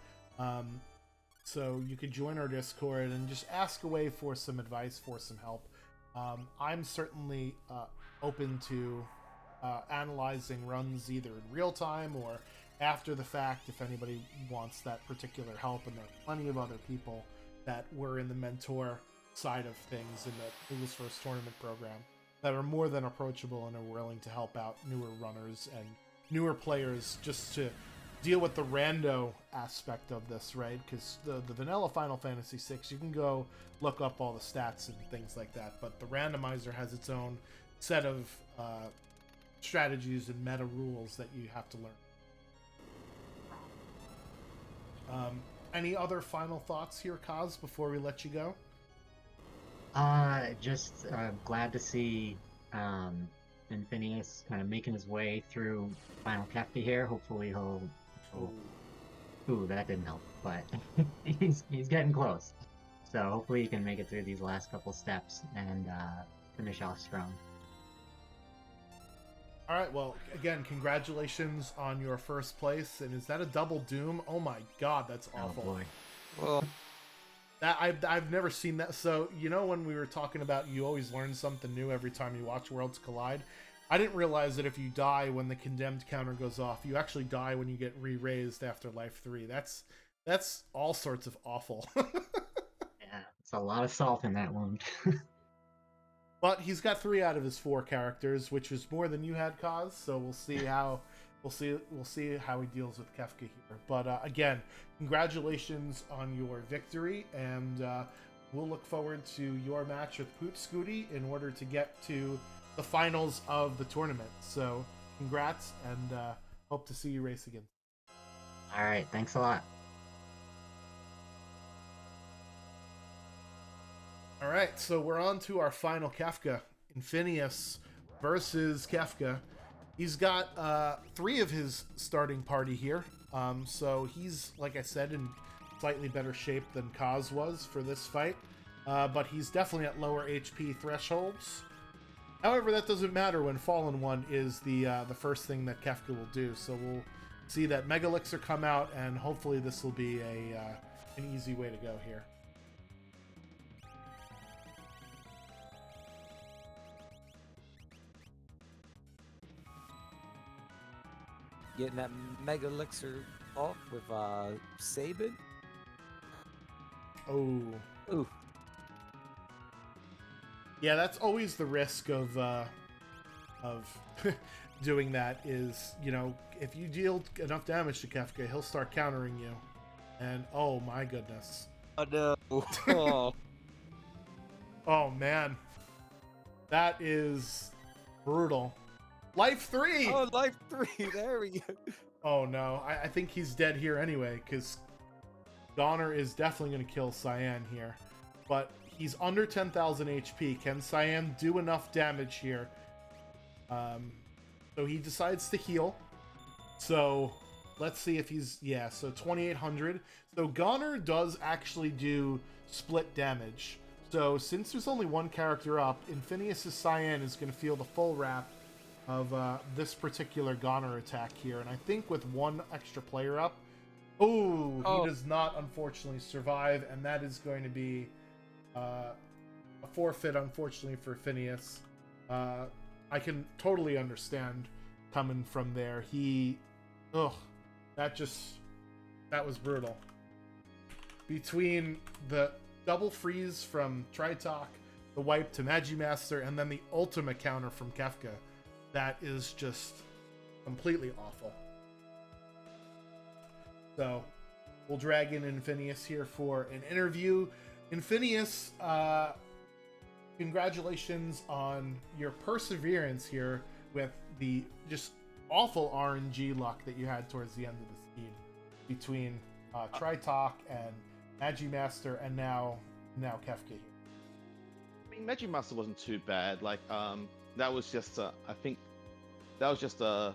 so you could join our Discord and just ask away for some advice, for some help. I'm certainly open to analyzing runs either in real time or after the fact if anybody wants that particular help, and there are plenty of other people that were in the mentor side of things in the Eagles First tournament program that are more than approachable and are willing to help out newer runners and newer players just to deal with the rando aspect of this, right? Because the vanilla Final Fantasy VI, you can go look up all the stats and things like that, but the randomizer has its own set of strategies and meta rules that you have to learn. Any other final thoughts here, Kaz, before we let you go? Just glad to see Infinious kind of making his way through Final Kefka here. Hopefully he'll. Ooh, that didn't help, but he's getting close. So hopefully he can make it through these last couple steps and finish off strong. All right, well, again, congratulations on your first place. And is that a double doom? Oh my god, that's awful. Oh boy. Well, That I've never seen that. So, when we were talking about you always learn something new every time you watch Worlds Collide, I didn't realize that if you die when the condemned counter goes off, you actually die when you get re-raised after Life 3. That's all sorts of awful. Yeah, it's a lot of salt in that wound. But he's got 3 out of his 4 characters, which is more than you had, Kaz. So we'll see how he deals with Kefka here. But again, congratulations on your victory, and we'll look forward to your match with Poot Scooty in order to get to the finals of the tournament. So congrats, and hope to see you race again. All right, thanks a lot. All right, so we're on to our final Kefka. Infinious versus Kefka. He's got 3 of his starting party here. So he's, like I said, in slightly better shape than Kaz was for this fight. But he's definitely at lower HP thresholds. However, that doesn't matter when Fallen One is the first thing that Kefka will do. So we'll see that Mega Elixir come out, and hopefully this will be an easy way to go here. getting that Mega Elixir off with Sabin. Oh. Ooh. Yeah, that's always the risk of doing that is, if you deal enough damage to Kefka, he'll start countering you. And oh my goodness. Oh no. Oh. Oh man. That is brutal. Life 3! Oh, Life 3. There we go. Oh no. I think he's dead here anyway, because Donner is definitely going to kill Cyan here. But he's under 10,000 HP. Can Cyan do enough damage here? So he decides to heal. So let's see if he's... Yeah, so 2,800. So Goner does actually do split damage. So since there's only one character up, Infinious' Cyan is going to feel the full wrap of this particular Goner attack here. And I think with one extra player up... Ooh, he does not, unfortunately, survive. And that is going to be a forfeit, unfortunately, for Phineas. I can totally understand coming from there. Ugh, that was brutal. Between the double freeze from Tritalk, the wipe to Magimaster, and then the Ultima counter from Kefka, that is just completely awful. So, we'll drag in Infinious here for an interview. Infinious, congratulations on your perseverance here with the just awful RNG luck that you had towards the end of the seed between Tritalk and Magimaster and now Kefka here. I mean, Magimaster wasn't too bad. Like, that was just I think that was just I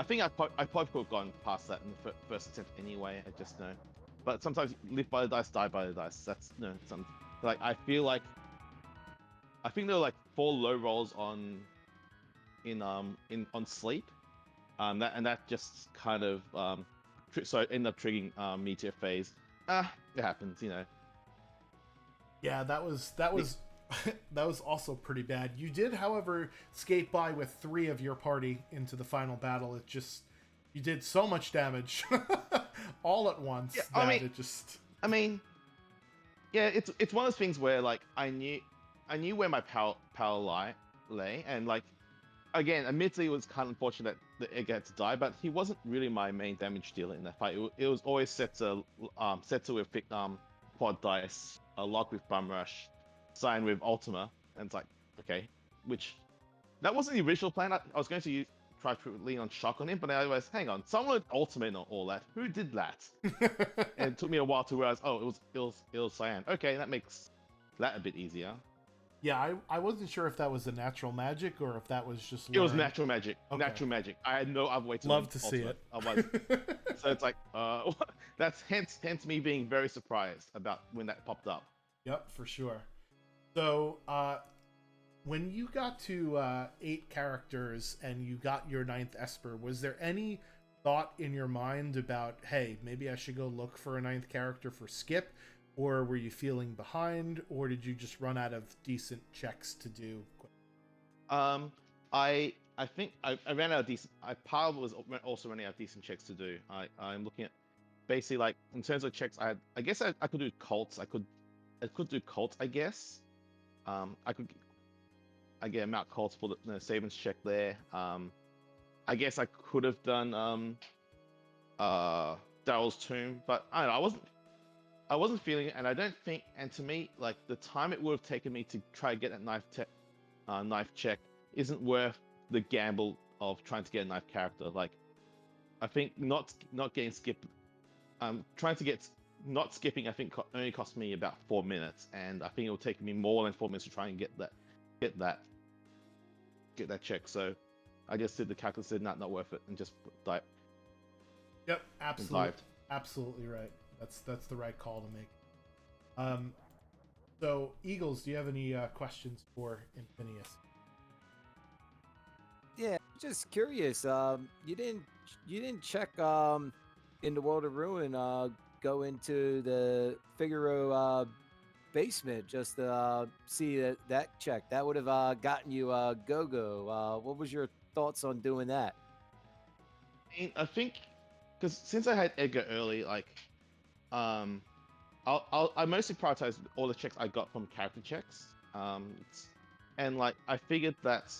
think I probably could have gone past that in the first attempt anyway. I just know. But sometimes live by the dice, die by the dice. That's some like I think there were like 4 low rolls on sleep. That just kind of so ended up triggering meteor phase. It happens, you know. Yeah, that was that was also pretty bad. You did, however, skate by with 3 of your party into the final battle. It just you did so much damage all at once. Yeah, I mean, yeah, it's one of those things where like I knew where my power lay, and like again, admittedly, it was kind of unfortunate that Edgar had to die, but he wasn't really my main damage dealer in that fight. It was always set to with quad dice, lock with bum rush, sign with Ultima, and it's like okay, which that wasn't the original plan. I was going to try to lean on shock on him, but I was hang on, someone with Ultima and all that. Who did that? And it took me a while to realize, oh, it was Cyan. Okay, that makes that a bit easier. Yeah, I wasn't sure if that was a natural magic or if that was just. It was natural magic. Okay. Natural magic. I had no other way to. Love to see it. So it's like, that's hence me being very surprised about when that popped up. Yep, for sure. So, when you got to 8 characters and you got your 9th Esper, was there any thought in your mind about, hey, maybe I should go look for a 9th character for Skip? Or were you feeling behind, or did you just run out of decent checks to do? I think I ran out of decent. I was also running out of decent checks to do. I'm looking at basically like in terms of checks. I guess I could do cults. I could do cults. I guess. I get Mount cults for the savings check there. I guess I could have done Daryl's tomb, but I don't know. I wasn't feeling it, and I don't think, and to me, like the time it would have taken me to try to get that knife check isn't worth the gamble of trying to get a knife character. Like, I think not getting skipped, trying to get not skipping, I think only cost me about 4 minutes, and I think it will take me more than 4 minutes to try and get that check. So I just did the calculus, said not worth it, and just died. Yep, absolutely right. That's the right call to make. So Eagles, do you have any questions for Infinious? Yeah, just curious. You didn't check in the World of Ruin. Go into the Figaro basement just to see that check. That would have gotten you go. What was your thoughts on doing that? I think because since I had Edgar early, like. I mostly prioritize all the checks I got from character checks. And like I figured that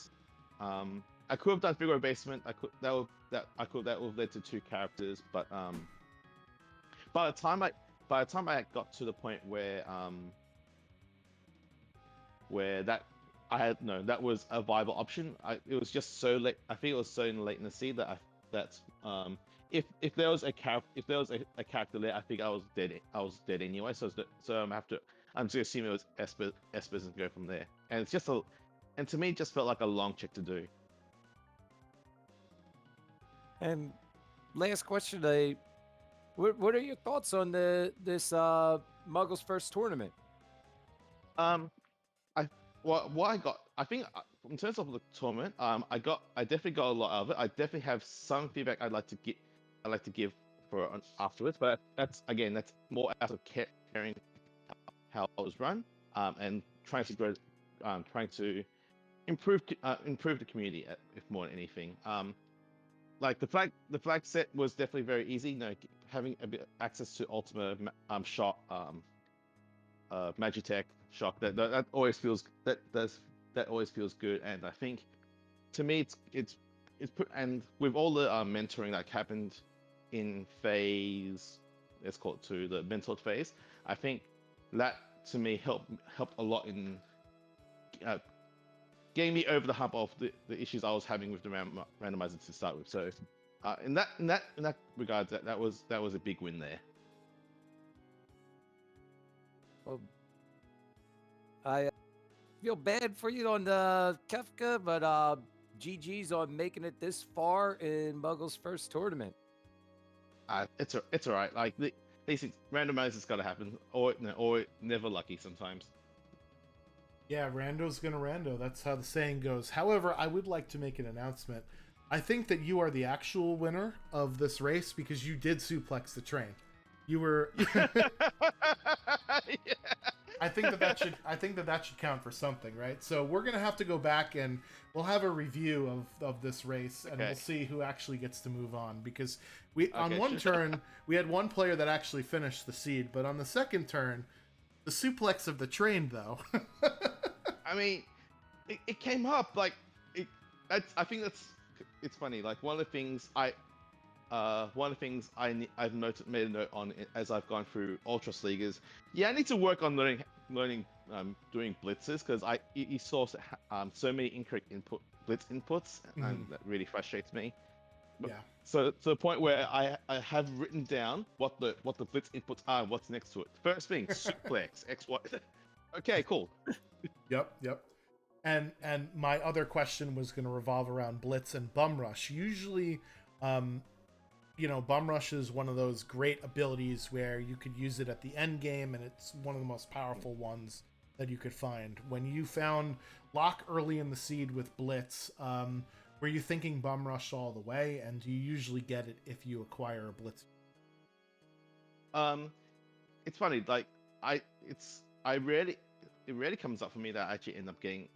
I could have done Figaro basement. That would have led to 2 characters, but by the time I got to the point where that was a viable option. It was just so late. I think it was so late in the seed that if there was a character there, I think I was dead anyway. So I'm just assuming it was Esper's and go from there. And it's just and to me, it just felt like a long check to do. And last question, what are your thoughts on this Muggles First tournament? What I got, I think in terms of the tournament, I definitely got a lot of it. I definitely have some feedback I'd like to give for afterwards, but that's more out of caring how it was run, and trying to grow, trying to improve the community if more than anything. Like the flag set was definitely very easy. Having a bit access to Ultima shot, Magitech shock, that always feels that always feels good. And I think to me it's put, and with all the mentoring that happened in phase, let's call it two, the mentored phase, I think that to me helped a lot in getting me over the hump of the issues I was having with the randomizer to start with. So in that regard, that was a big win there. Well, I feel bad for you on the Kefka, but GG's on making it this far in Muggle's first tournament. It's all right. Like these randomizers got to happen, or never lucky sometimes. Yeah, rando's gonna rando. That's how the saying goes. However, I would like to make an announcement. I think that you are the actual winner of this race because you did suplex the train. You were. Yeah. I think that should count for something, right? So we're gonna have to go back and we'll have a review of this race, and we'll see who actually gets to move on, because on one turn we had one player that actually finished the seed, but on the second turn, the suplex of the train though. I mean, it came up like I think it's funny. Like one of the things I've made a note on as I've gone through Ultras League is, I need to work on learning doing blitzes, because you saw so many incorrect blitz inputs, and that really frustrates me. Yeah. So to the point where I have written down what the blitz inputs are and what's next to it. First thing, suplex, X, Y. Okay, cool. Yep. And my other question was going to revolve around blitz and bum rush. Usually, bum rush is one of those great abilities where you could use it at the end game, and it's one of the most powerful ones that you could find. When you found Lock early in the seed with blitz, were you thinking bum rush all the way, and do you usually get it if you acquire a blitz? It's funny. Like it rarely comes up for me that I actually end up getting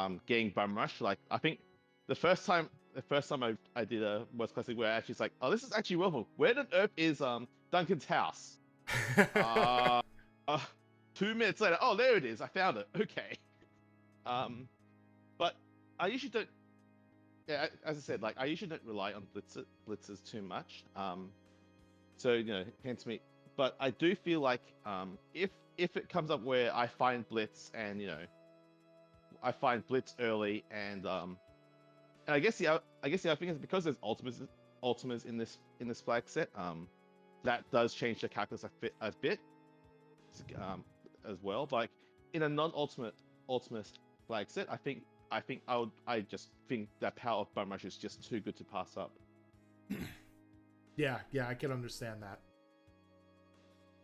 bum rush. Like I think the first time I did a Worst Classic where I actually was like, oh, this is actually workable. Where on earth is Duncan's house? 2 minutes later, oh, there it is. I found it. Okay. But I usually don't. Yeah, as I said, like I usually don't rely on blitzes too much. So hence me. But I do feel like if it comes up where I find blitz and I find blitz early, and I guess the other thing is because there's ultimas in this flag set, that does change the calculus a bit as well. Like in a non-ultimate flag set, I just think that power of bum rush is just too good to pass up. Yeah, I can understand that.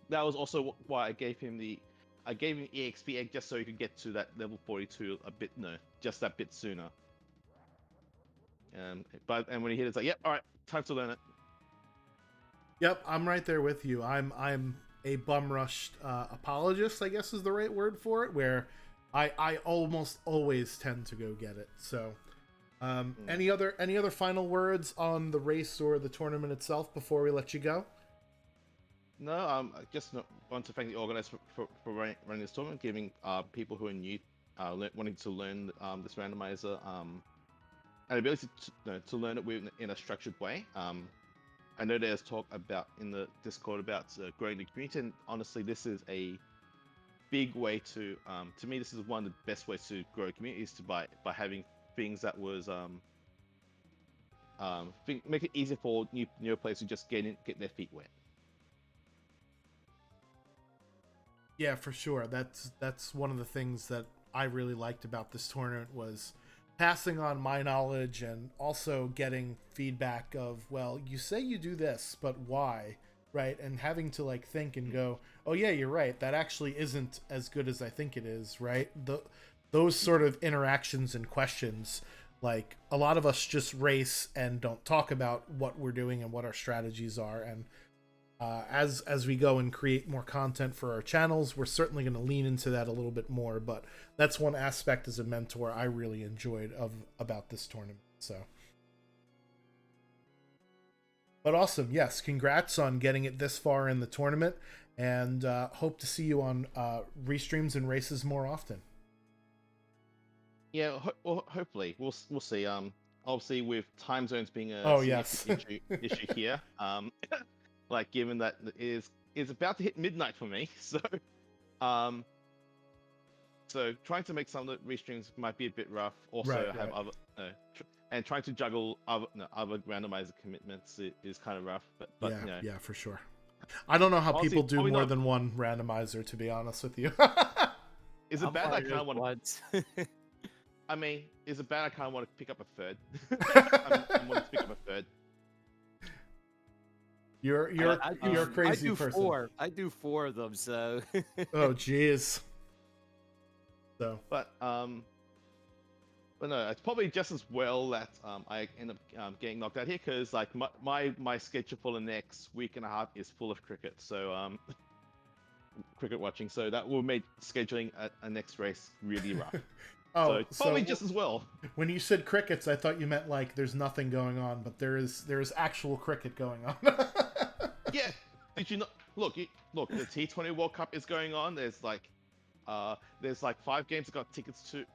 That was also why I gave him EXP egg, just so he could get to that level 42 just that bit sooner. And when he hit it, it's like, yep, all right, time to learn it. Yep, I'm right there with you. I'm a bum rushed apologist, I guess is the right word for it, where I almost always tend to go get it. So, any other final words on the race or the tournament itself before we let you go? No, I just want to thank the organizer for running this tournament, giving people who are new, wanting to learn this randomizer, an ability to learn it in a structured way. I know there's talk about in the Discord about growing the community, and honestly, this is a big way to me, this is one of the best ways to grow a community, is by having things that was make it easier for new players to just get their feet wet. Yeah, for sure. That's one of the things that I really liked about this tournament, was passing on my knowledge and also getting feedback of, well, you say you do this, but why? Right? And having to think and go, oh yeah, you're right. That actually isn't as good as I think it is, right? Those sort of interactions and questions, like a lot of us just race and don't talk about what we're doing and what our strategies are. And as we go and create more content for our channels, we're certainly going to lean into that a little bit more. But that's one aspect as a mentor I really enjoyed about this tournament. So, but awesome, yes, congrats on getting it this far in the tournament, and hope to see you on restreams and races more often. Yeah, well, hopefully we'll see. Obviously with time zones being a Oh yes. significant issue here, like given that it is about to hit midnight for me, um, so trying to make some of the restreams might be a bit rough. Also Right, have right. other and trying to juggle other randomizer commitments is kind of rough. But Yeah, you know, yeah, for sure. I don't know how honestly, people do probably more not. than one randomizer, to be honest with you. Is it I'm bad? I one of kind those of want to. ones. I mean, is it bad? I kind of want to pick up a third. I'm wanting to pick up a third. You're a I crazy do person. 4. I do 4 of them. So. Oh jeez. So But no, it's probably just as well that I end up getting knocked out here because like my schedule for the next week and a half is full of cricket. So cricket watching. So that will make scheduling a next race really rough. oh, So probably just as well. when you said crickets, I thought you meant like there's nothing going on, but there is actual cricket going on. Yeah. Did you not look? Look, the T20 World Cup is going on. There's like 5 games I got tickets to.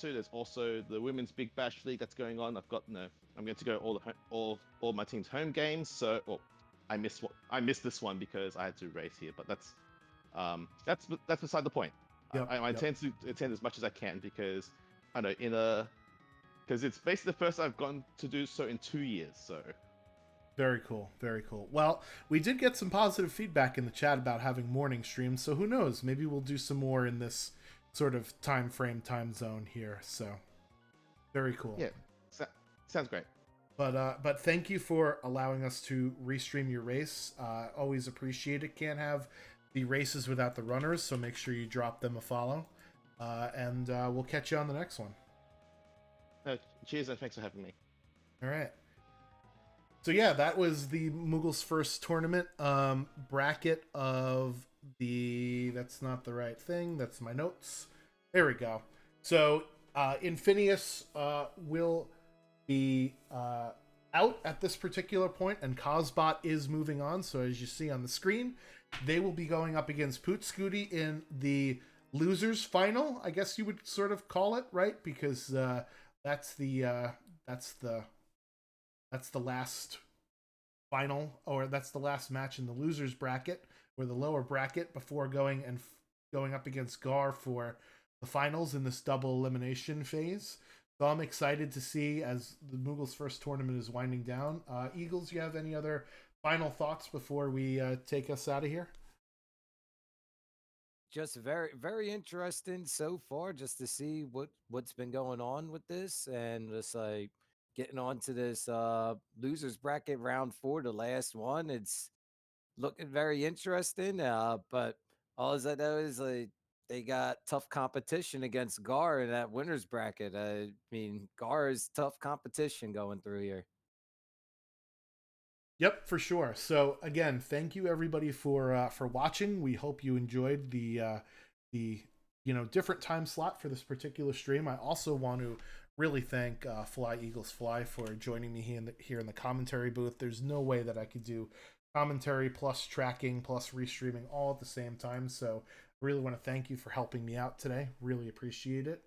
There's also the Women's Big Bash League that's going on. I'm going to go all my team's home games. So, well, I missed this one because I had to race here. But that's beside the point. Yep, I yep. intend to attend as much as I can because I know because it's basically the first I've gotten to do so in 2 years. So. Very cool, very cool. Well, we did get some positive feedback in the chat about having morning streams, so who knows? Maybe we'll do some more in this sort of time zone here. So, very cool. Yeah, sounds great. But thank you for allowing us to restream your race. Always appreciate it. Can't have the races without the runners, so make sure you drop them a follow. And we'll catch you on the next one. Cheers and thanks for having me. All right. So yeah, that was the Moogle's first tournament bracket of the. That's not the right thing. That's my notes. There we go. So Infinious will be out at this particular point, and KozzBot is moving on. So as you see on the screen, they will be going up against Poot Scooty in the losers final. I guess you would sort of call it, right? Because that's the last final, or that's the last match in the losers bracket or the lower bracket before going up against Gar for the finals in this double elimination phase. So I'm excited to see as the Moogle's first tournament is winding down. Eagles, you have any other final thoughts before we take us out of here? Just very, very interesting so far, just to see what's been going on with this, and just like getting on to this losers bracket round 4, the last one. It's looking very interesting. But all I know is like they got tough competition against Gar in that winners bracket. I mean, Gar is tough competition going through here. Yep, for sure. So again, thank you everybody for watching. We hope you enjoyed the different time slot for this particular stream. I also want to really thank Fly Eagles Fly for joining me here in the commentary booth. There's no way that I could do commentary plus tracking plus restreaming all at the same time. So I really want to thank you for helping me out today. Really appreciate it.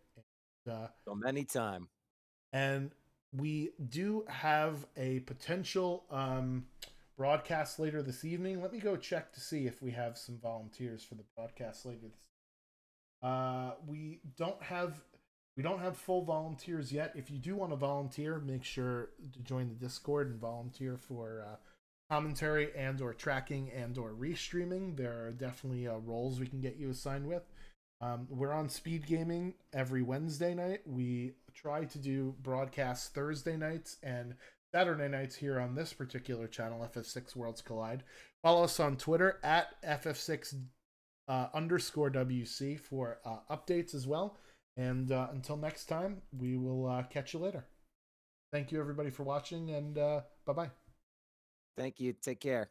So anytime. And we do have a potential broadcast later this evening. Let me go check to see if we have some volunteers for the broadcast later this. We don't have full volunteers yet. If you do want to volunteer, make sure to join the Discord and volunteer for commentary and or tracking and or restreaming. There are definitely roles we can get you assigned with. We're on Speed Gaming every Wednesday night. We try to do broadcasts Thursday nights and Saturday nights here on this particular channel, FF6 Worlds Collide. Follow us on Twitter at FF6 _ WC for updates as well. And until next time, we will catch you later. Thank you everybody for watching, and bye-bye. Thank you. Take care.